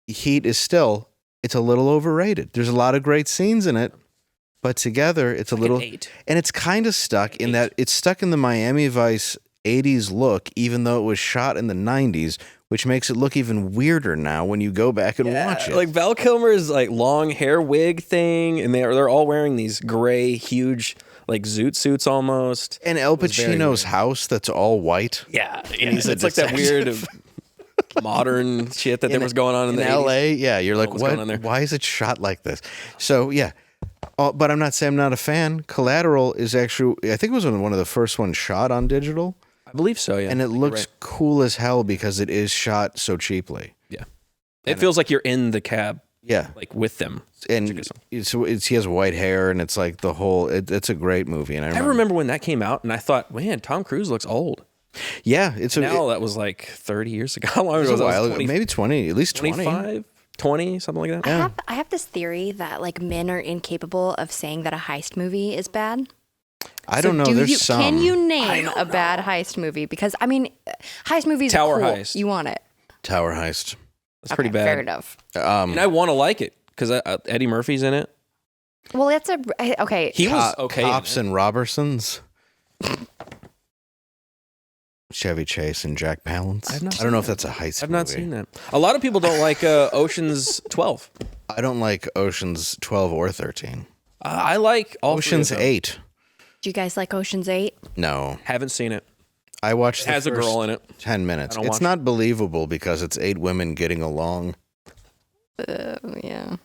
Heat is still it's a little overrated. There's a lot of great scenes in it, but together it's a little 8. And it's kind of stuck in that it's stuck in the Miami Vice 80s look, even though it was shot in the 90s. Which makes it look even weirder now when you go back and watch it. Like Val Kilmer's like long hair wig thing, and they're all wearing these gray, huge like zoot suits almost. And Al Pacino's house that's all white. Yeah, And he's it's like that weird modern shit that there was going on in the 80s. LA. Yeah, you're like, What's going on there? Why is it shot like this? So yeah. But I'm not saying I'm not a fan. Collateral is actually, I think it was one of the first ones shot on digital. I believe so, yeah. And it looks right. cool as hell because it is shot so cheaply. Yeah. It feels like you're in the cab. Yeah. Like with them. And he has white hair and it's like the whole, it's a great movie. And I remember when that came out and I thought, man, Tom Cruise looks old. Yeah. That was like 30 years ago. How long it ago was a was while that? ago. Maybe 20, at least 20. 25, 20, something like that. I have this theory that like men are incapable of saying that a heist movie is bad. I don't know. There's some. Can you name a bad heist movie? Because I mean, heist movies. Tower are cool. Heist. You want it? Tower Heist. That's pretty bad. Fair enough. And I want to like it because Eddie Murphy's in it. Well, that's okay. He was okay. Cops and Robertsons. Chevy Chase and Jack Palance. I don't know if that's a heist I've movie. not seen that. A lot of people don't like Ocean's 12. I don't like Ocean's 12 or 13. I like all Ocean's 3 of them. 8. Do you guys like Ocean's 8? No. Haven't seen it. I watched It has the a first girl in it. 10 minutes. I don't It's watch not believable because it's 8 women getting along. Yeah.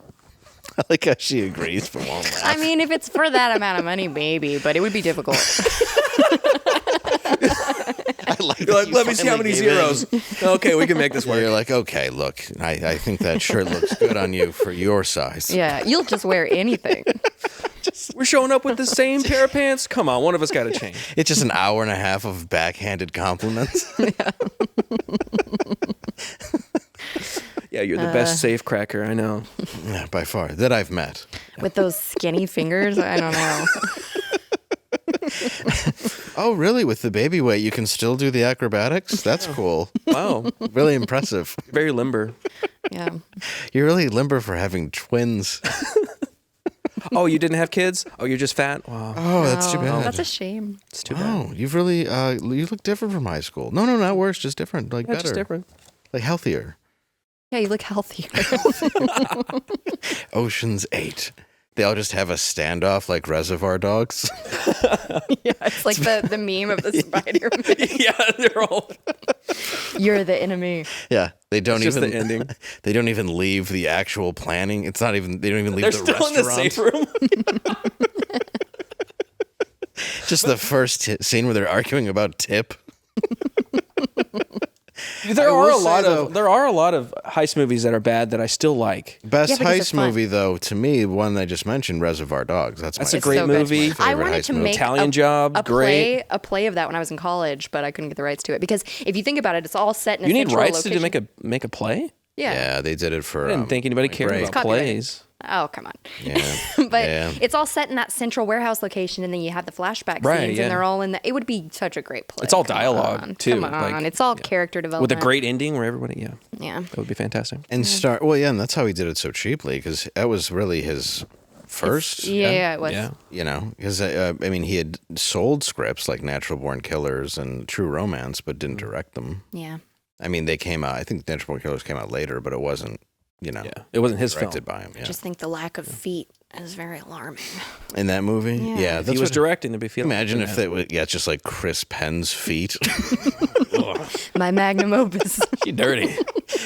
I like how she agrees for one laugh. I mean, if it's for that amount of money, maybe, but it would be difficult. You're like, let me see how many zeros. Okay, we can make this work. You're like, okay, look, I think that shirt looks good on you for your size. Yeah, you'll just wear anything. We're showing up with the same pair of pants. Come on, one of us got to change. It's just an hour and a half of backhanded compliments. Yeah, you're the best safe cracker I know. Yeah, by far, that I've met. With those skinny fingers, I don't know. Oh, really? With the baby weight, you can still do the acrobatics? That's cool. Wow. Really impressive. Very limber. Yeah. You're really limber for having twins. Oh, you didn't have kids? Oh, you're just fat? Wow. Oh, that's too bad. That's a shame. It's too bad. Oh, you've really, you look different from high school. No, not worse, just different. Like better. Just different. Like healthier. Yeah, you look healthier. Ocean's 8. They all just have a standoff like Reservoir Dogs. Yeah, it's like the meme of the Spider-Man. Yeah, they're all. You're the enemy. Yeah, they don't It's just even. the ending. They don't even leave the actual planning. It's not even. They don't even leave They're the still restaurant. in the safe room. Just the first scene where they're arguing about tip. There are a lot of heist movies that are bad that I still like. Best because it's heist fun. movie though, to me, one I just mentioned, Reservoir Dogs. That's a great movie. I wanted to make Italian Job, great. a play of that when I was in college, but I couldn't get the rights to it because if you think about it, it's all set in a You need central rights location. to make a play? Yeah. they did it for. I didn't think anybody cared break. about It's copyrighted. plays. Oh, come on. Yeah. But Yeah. it's all set in that central warehouse location, and then you have the flashback Right, scenes, yeah. and they're all in the. It would be such a great play. It's all Come dialogue, on. too, Come on, like, it's all character With development a great ending where everybody, Yeah. that would be fantastic. And and that's how he did it so cheaply because that was really his first. Yeah, it was. Yeah. You know, because I mean, he had sold scripts like Natural Born Killers and True Romance, but didn't direct them. Yeah. I mean, they came out. I think Natural Born Killers came out later, but it wasn't. You know, it wasn't his directed film. by him. I Yeah. just think the lack of feet is very alarming. In that movie, Yeah. If he was directing, it'd be feeling. Imagine if it was, it's just like Chris Penn's feet. My magnum opus. She dirty.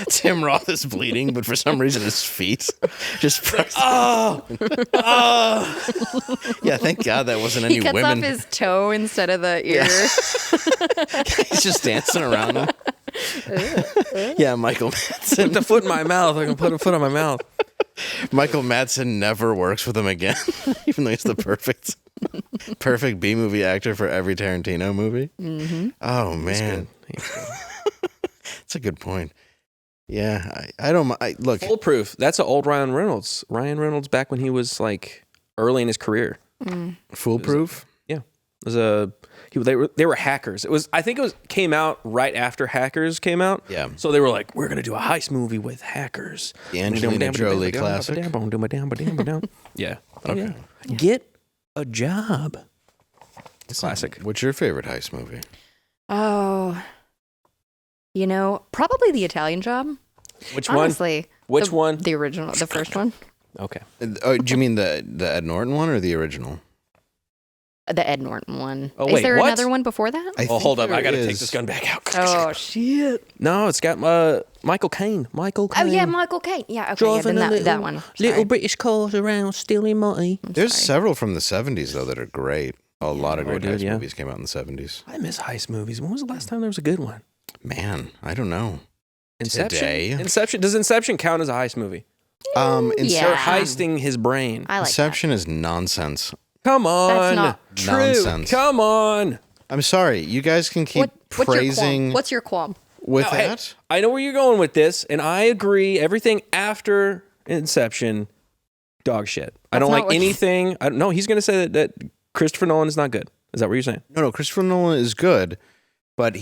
Tim Roth is bleeding, but for some reason his feet just. Yeah, thank God that wasn't any He cuts women. off his toe instead of the ear. He's just dancing around him. Yeah, Michael Madsen. Put the foot in my mouth. I can put a foot on my mouth. Michael Madsen never works with him again, even though he's the perfect B-movie actor for every Tarantino movie. Mm-hmm. Oh, man. That's a good point. Yeah, I don't... look. Foolproof. That's an old Ryan Reynolds. Ryan Reynolds back when he was like early in his career. Foolproof? Yeah. It was they were hackers. I think came out right after Hackers came out. Yeah. So they were like, we're gonna do a heist movie with hackers. The Angelina Jolie classic. Yeah. Okay. Yeah. Get a job. Classic. What's your favorite heist movie? Oh, probably The Italian Job. Which one? Honestly, Which one? The original, the first one. Okay. Do you mean the Ed Norton one or the original? The Ed Norton one. Oh, Is wait, there what? another one before that? Hold up. I got to take this gun back out. Oh, shit. No, it's got Michael Caine. Oh, yeah, Michael Caine. Yeah, okay. Driving then a that one. Sorry. little British cars around stealing money. There's several from the 70s, though, that are great. A lot of great dude, heist yeah. movies came out in the 70s. I miss heist movies. When was the last time there was a good one? Man, I don't know. Inception. Today? Inception. Does Inception count as a heist movie? Yeah. They're heisting his brain. I like Inception is nonsense. Come on. That's not true. Nonsense. Come on. I'm sorry. You guys can keep praising What's your qualm? with Hey, that. I know where you're going with this, and I agree. Everything after Inception, dog shit. I don't not like what- anything. No, he's going to say that Christopher Nolan is not good. Is that what you're saying? No, Christopher Nolan is good, but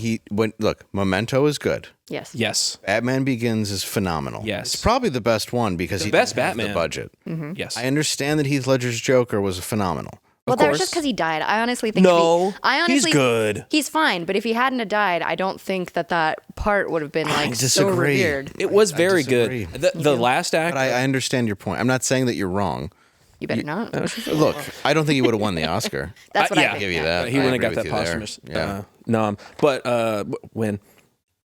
look, Memento is good. Yes. Yes. Batman Begins is phenomenal. Yes. It's probably the best one because The he best didn't have Batman. the budget. Mm-hmm. Yes. I understand that Heath Ledger's Joker was phenomenal. Well, Of that was course. just because he died. I honestly think. No, I honestly, he's good. He's fine, but if he hadn't have died, I don't think that part would have been like so disagree. revered. It was I very disagree. good. The last act. But I understand your point. I'm not saying that you're wrong. You better not. Look, I don't think he would have won the Oscar. That's what I yeah. think. Give you that. He I wouldn't have agree got that with you there. posthumous Yeah. nom. But when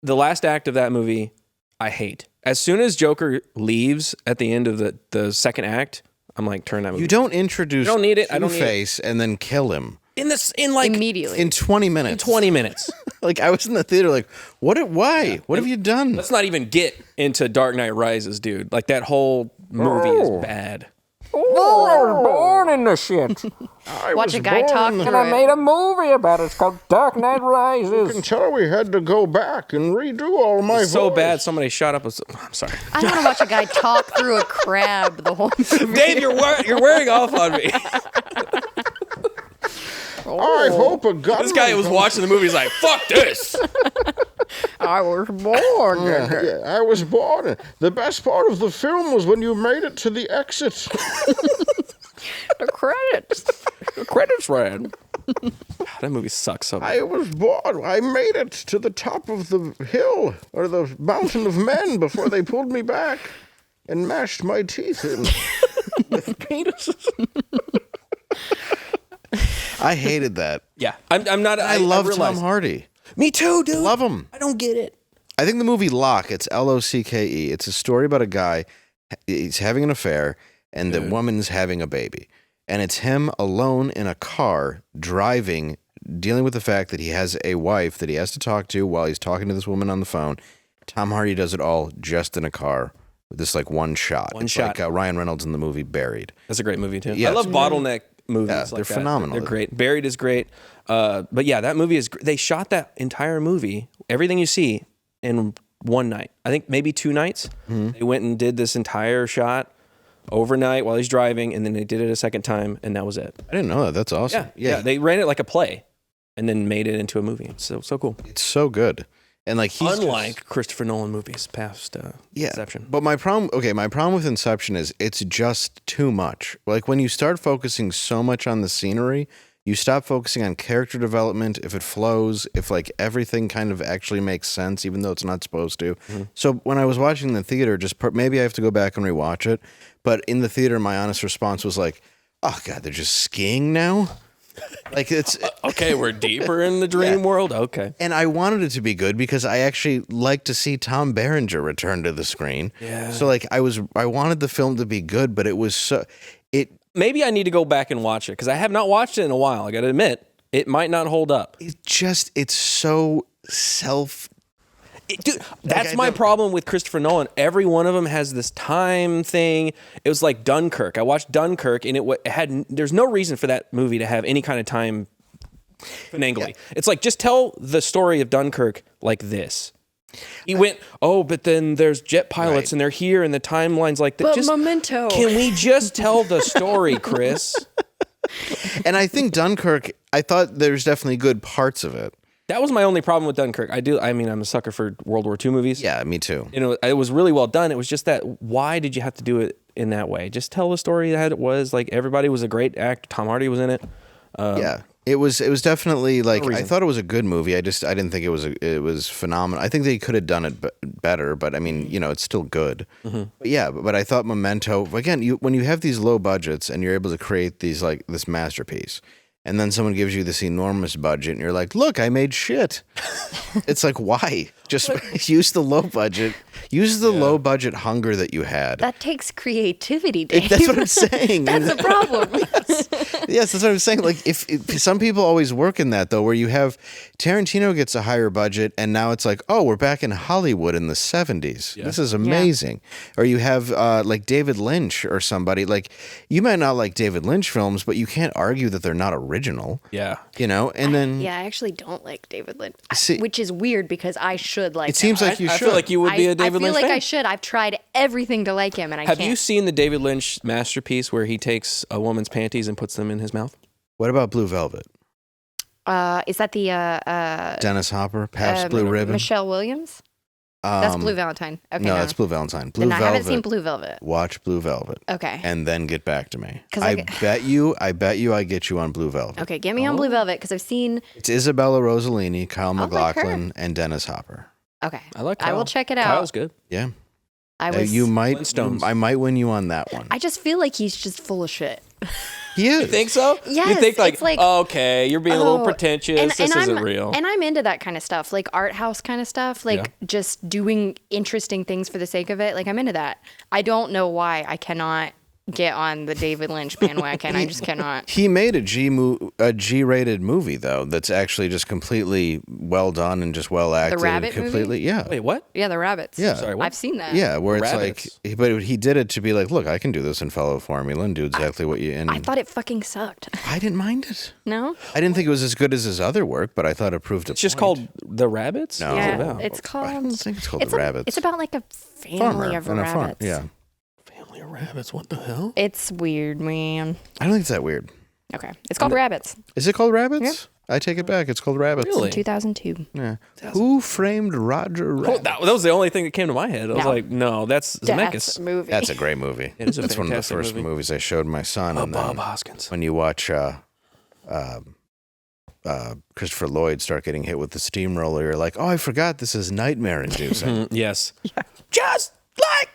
the last act of that movie, I hate. As soon as Joker leaves at the end of the second act, I'm like, turn that movie. You don't introduce I don't need it. I don't need Two-Face and then kill him in Immediately. in 20 minutes. 20 minutes. Like, I was in the theater like, why? What have you done? Let's not even get into Dark Knight Rises, dude. Like that whole movie is bad. Oh, I was born in the shit. Watch a guy talk and through I it. made a movie about it. It's called Dark Knight Rises. You can tell we had to go back and redo all my So voice. bad somebody shot up I'm sorry. I want to watch a guy talk through a crab the whole movie. Dave, you're wearing off on me. I hope a gunman This guy was watching the movie. He's like, fuck this. I was born. Yeah, I was born. The best part of the film was when you made it to the exit. The credits. The credits ran. That movie sucks so bad. I was born. I made it to the top of the hill or the mountain of men before they pulled me back and mashed my teeth in with penises. I hated that. Yeah, I'm not. I love Tom realize- Hardy. Me too, dude. Love him. I don't get it. I think the movie Locke, it's Locke. It's a story about a guy, he's having an affair, and the woman's having a baby. And it's him alone in a car, driving, dealing with the fact that he has a wife that he has to talk to while he's talking to this woman on the phone. Tom Hardy does it all just in a car with this like one shot. One It's shot. like Ryan Reynolds in the movie Buried. That's a great movie too. Yeah, I love it's bottleneck movies. Yeah, like they're that. phenomenal. They're great. Buried is great. But yeah, that movie is. They shot that entire movie, everything you see, in one night. I think maybe 2 nights. Mm-hmm. They went and did this entire shot overnight while he's driving, and then they did it a second time, and that was it. I didn't know that. That's awesome. Yeah. They ran it like a play, and then made it into a movie. It's so cool. It's so good. And like he's unlike Christopher Nolan movies past Inception. But my problem with Inception is it's just too much. Like when you start focusing so much on the scenery, you stop focusing on character development, if it flows, if like everything kind of actually makes sense, even though it's not supposed to. Mm-hmm. So when I was watching in the theater, maybe I have to go back and rewatch it. But in the theater, my honest response was like, oh God, they're just skiing now? Like it's okay, we're deeper in the dream world. Okay. And I wanted it to be good because I actually like to see Tom Berenger return to the screen. Yeah. So like I wanted the film to be good, but maybe I need to go back and watch it because I have not watched it in a while. I got to admit, it might not hold up. It's so Dude, that's my problem with Christopher Nolan. Every one of them has this time thing. It was like Dunkirk. I watched Dunkirk, and there's no reason for that movie to have any kind of time finagling. Yeah. It's like, just tell the story of Dunkirk like this. He went, but then there's jet pilots, and they're here, and the timeline's like that. But Memento. Can we just tell the story, Chris? And I think Dunkirk, I thought there's definitely good parts of it. That was my only problem with Dunkirk. I'm a sucker for World War II movies. Yeah, me too. It was really well done. It was just that, why did you have to do it in that way? Just tell the story that it was. Like, everybody was a great actor. Tom Hardy was in it. Yeah. It was definitely like, I thought it was a good movie. I didn't think it was phenomenal. I think they could have done it better, but I mean, it's still good. Mm-hmm. But yeah, but I thought Memento, again, when you have these low budgets and you're able to create these like this masterpiece, and then someone gives you this enormous budget, and you're like, look, I made shit. It's like, why? Just use the low budget. Use the low budget hunger that you had. That takes creativity, Dave. That's what I'm saying. That's the problem. Yes, that's what I'm saying. Like, if some people always work in that, though, where you have Tarantino gets a higher budget, and now it's like, oh, we're back in Hollywood in the 70s. Yeah. This is amazing. Yeah. Or you have like David Lynch or somebody. Like, you might not like David Lynch films, but you can't argue that they're not original. Yeah. And then... Yeah, I actually don't like David Lynch, which is weird because I should like him. It seems like you should. I feel like you would be a David Lynch fan. I feel like I should. I've tried everything to like him, and I can't. Have you seen the David Lynch masterpiece where he takes a woman's panties and puts them in his mouth? What about Blue Velvet? Is that the Dennis Hopper, Pabst Blue Ribbon? Michelle Williams? That's Blue Valentine. Okay, no, that's Blue Valentine. Blue Velvet. I haven't seen Blue Velvet. Watch Blue Velvet. Okay. And then get back to me. I bet you I get you on Blue Velvet. Okay, get me on Blue Velvet because I've seen... It's Isabella Rossellini, Kyle MacLachlan, and Dennis Hopper. Okay. I like Kyle. I will check it out. Kyle's good. Yeah. Flintstones. I might win you on that one. I just feel like he's just full of shit. He is. You think so? Yes. You think like okay, you're being a little pretentious. This isn't real. And I'm into that kind of stuff, like art house kind of stuff, like just doing interesting things for the sake of it. Like I'm into that. I don't know why I cannot get on the David Lynch bandwagon. I just cannot. He made a G-rated movie though. That's actually just completely well done and just well acted. The Rabbit completely, movie? Yeah. Wait, what? Yeah, the rabbits. Yeah. Sorry, what? I've seen that. Yeah, where it's Rabbits. like, but he did it to be like, look, I can do this and follow a formula and do exactly what you. And I thought it fucking sucked. I didn't mind it. No? I didn't think it was as good as his other work, but I thought it proved it. It's just called The Rabbits? No. What's it Yeah, about? it's called. I don't think it's called The Rabbits. It's about like a family Farmer of and a farm. rabbits. Yeah. Family of Rabbits, what the hell? It's weird, man. I don't think it's that weird. Okay. It's called Rabbits. Is it called Rabbits? I take it back. It's called Rabbits. Really? 2002. Yeah. Who framed Roger Rabbit? Oh, that was the only thing that came to my head. I was No. like, no, that's Zemeckis. That's a movie. That's a great movie. It is a That's one of the fantastic first movie. movies I showed my son. And Bob then Hoskins. when you watch Christopher Lloyd start getting hit with the steamroller, you're like, oh, I forgot this is nightmare-inducing. Yes. Yeah. Just like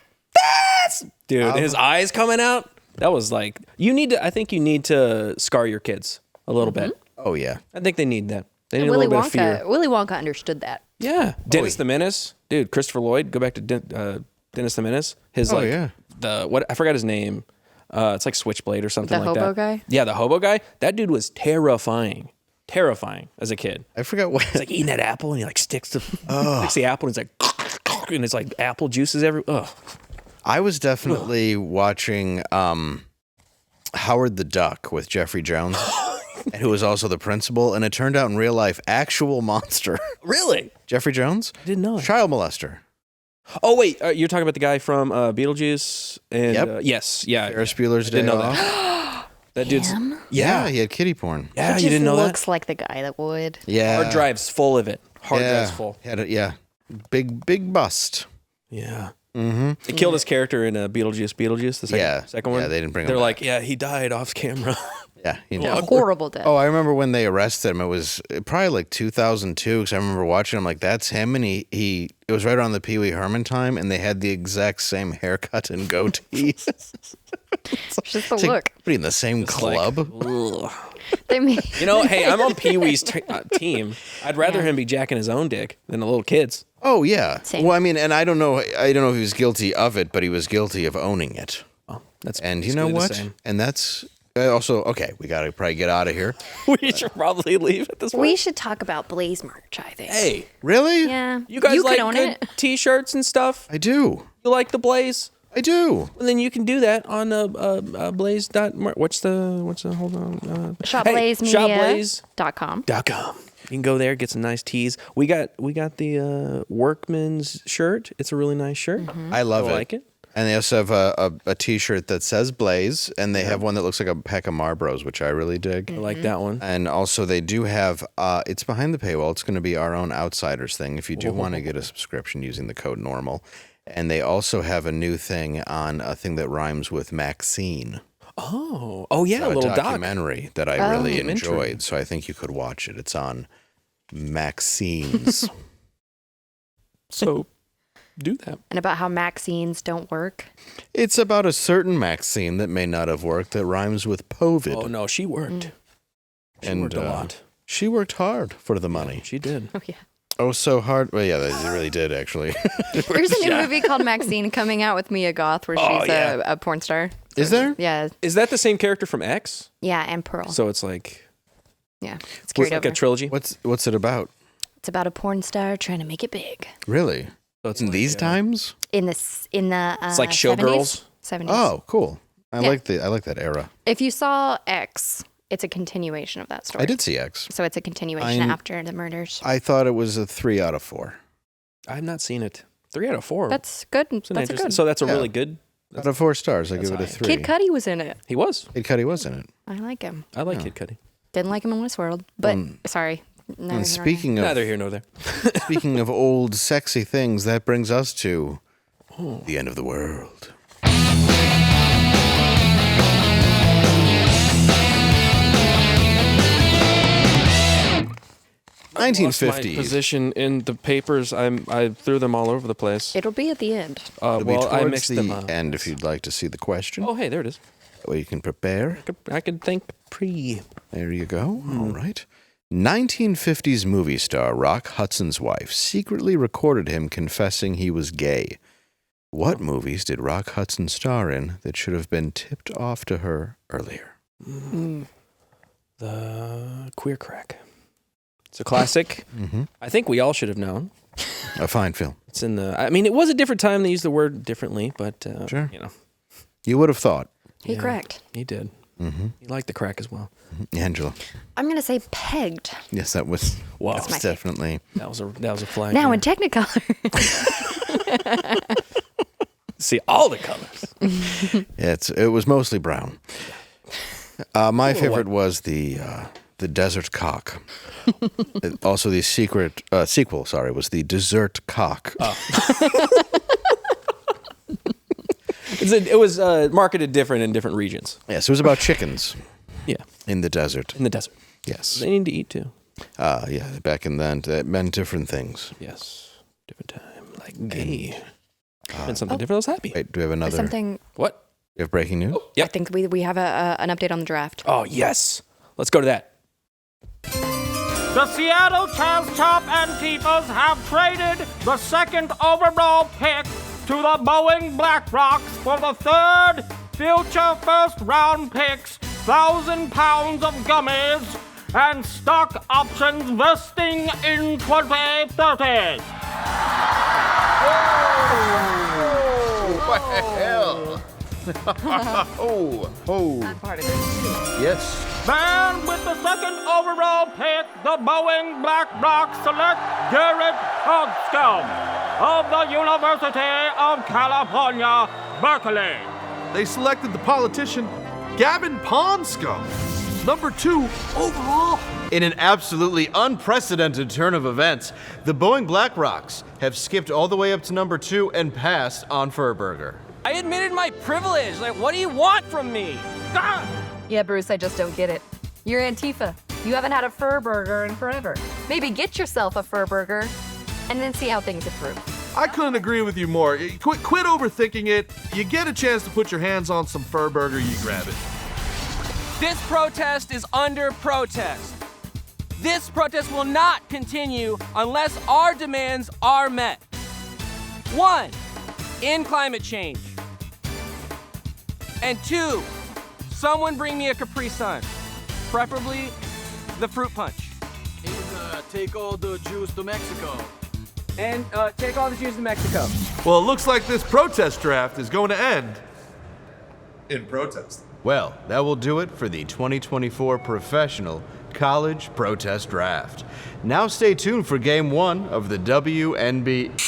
this! Dude, his eyes coming out. That was like, I think you need to scar your kids a little bit. Oh, yeah. I think they need that. They need Willy a little bit of fear. Wonka. Willy Wonka understood that. Yeah. Dennis the Menace. Dude, Christopher Lloyd. Go back to Dennis the Menace. His yeah. I forgot his name. It's like Switchblade or something The like that. hobo guy? Yeah, the hobo guy. That dude was terrifying. Terrifying as a kid. I forgot what. He's like eating that apple and he like sticks the apple and it's like and it's like apple juices everywhere. I was definitely watching Howard the Duck with Jeffrey Jones, who was also the principal, and it turned out in real life, actual monster. Really? Jeffrey Jones? I didn't know that. Child molester. Oh wait, you're talking about the guy from Beetlejuice and Yep. Yes, yeah. Ferris Bueller's Day Didn't know Off. that. That dude's Yeah, he had kitty porn. Yeah, He you just didn't know looks that? like the guy that would. Yeah. Hard drive's full of it. Hard yeah. drive's full. Had a, yeah. Big bust. Yeah. Mm-hmm. They killed his character in Beetlejuice, the second one. Yeah, they didn't bring him They're back. like, yeah, he died off camera. Yeah, Yeah, horrible death. Oh, I remember when they arrested him. It was probably like 2002 because I remember watching him. Like, that's him, and he. It was right around the Pee Wee Herman time, and they had the exact same haircut and goatee. Just the It's like, look. what are you, in the same club? They made. You know, hey, I'm on Pee Wee's team. I'd rather him be jacking his own dick than the little kids. Oh yeah. Same. Well, I mean, and I don't know if he was guilty of it, but he was guilty of owning it. Oh, that's And you know basically the what? same. And that's also okay. We got to probably get out of here. We should probably leave at this point. We should talk about Blaze merch, I think. Hey, Really? Yeah. you guys could like own good it. T-shirts and stuff? I do. You like the Blaze? I do. Well, then you can do that on Blaze. What's the hold on? ShopBlazeMedia.com. You can go there, get some nice tees. We got the Workman's shirt. It's a really nice shirt. I love I it. like it. And they also have a T-shirt that says Blaze, and they have one that looks like a pack of Marlboros, which I really dig. I like that one. And also, they do have, it's behind the paywall. It's going to be our own Outsiders thing if you do want to get a subscription using the code NORMAL. And they also have a new thing on a thing that rhymes with Maxine. Oh yeah, So a little doc. documentary that I really Documentary. enjoyed. So I think you could watch it. It's on Maxine's. So do that. And about how Maxines don't work. It's about a certain Maxine that may not have worked that rhymes with Povid. Oh no, she worked. She And, worked a lot. She worked hard for the money. She did. Oh, yeah. Oh, so hard. Well, yeah, they really did, actually. There's a new movie called Maxine coming out with Mia Goth where she's a porn star. Is there? Yeah. Is that the same character from X? Yeah, and Pearl. So it's like Yeah. It's it's carried like over. a trilogy. What's it about? It's about a porn star trying to make it big. Really? So it's In like, these times? In the It's like 70s? Showgirls? 70s. Oh, cool. I Yeah. like that era. If you saw X, it's a continuation of that story. I did see X. So it's a continuation after the murders. I thought it was a 3 out of 4. I've not seen it. 3 out of 4. That's good. That's That's interesting. good. So that's a Yeah. really good. Out of 4 stars, I That's give it a high. 3. Kid Cudi was in it. He was. Kid Cudi was in it. I like him. I like Kid Cudi. Didn't like him in Westworld. But sorry. And speaking of Neither here nor there. speaking of old sexy things, that brings us to the end of the world. My 1950s. position in the papers, I threw them all over the place. It'll be at the end. It'll be Well, I towards mixed the them up. end if you'd like to see the question. Oh, hey, there it is. That way you can prepare. I could think pre. There you go. All right. 1950s movie star Rock Hudson's wife secretly recorded him confessing he was gay. What movies did Rock Hudson star in that should have been tipped off to her earlier? The Queer Crack. It's a classic. I think we all should have known. A fine film. It's in the. I mean, it was a different time. They used the word differently, but Sure. you know, You would have thought. He cracked. he did. He liked the crack as well. Angela. I'm going to say pegged. Yes, that was. Wow. That was definitely. That was a flag. Now yeah. in Technicolor. See all the colors. It was mostly brown. My favorite was the Desert Cock. Also, the sequel. Sorry, was the Dessert Cock. It was marketed different in different regions. Yes, it was about chickens. Yeah, in the desert. In the desert. Yes, they need to eat too. Yeah, back in then, that meant different things. Yes, different time, like gay. And something different. I was happy. Wait, do we have another? Something. What? You have breaking news? Yeah. I think we have an update on the draft. Oh yes, let's go to that. The Seattle Chaz Chop Antifas have traded the second overall pick to the Boeing Blackrocks for the third future first-round picks, 1,000 pounds of gummies, and stock options vesting in 2030. What the hell? Part of it. Yes. Then, with the second overall pick, the Boeing Blackrocks select Garrett Hodgson of the University of California, Berkeley. They selected the politician Gavin Ponsco, number 2 overall. In an absolutely unprecedented turn of events, the Boeing Blackrocks have skipped all the way up to number 2 and passed on Furburger. I admitted my privilege. Like, what do you want from me? Ah! Yeah, Bruce, I just don't get it. You're Antifa. You haven't had a fur burger in forever. Maybe get yourself a fur burger and then see how things improve. I couldn't agree with you more. Quit overthinking it. You get a chance to put your hands on some fur burger, you grab it. This protest is under protest. This protest will not continue unless our demands are met. 1, end climate change. And 2, someone bring me a Capri Sun, preferably the fruit punch. Take all the Jews to Mexico. And take all the Jews to Mexico. Well, it looks like this protest draft is going to end in protest. Well, that will do it for the 2024 Professional College Protest Draft. Now stay tuned for Game 1 of the WNB.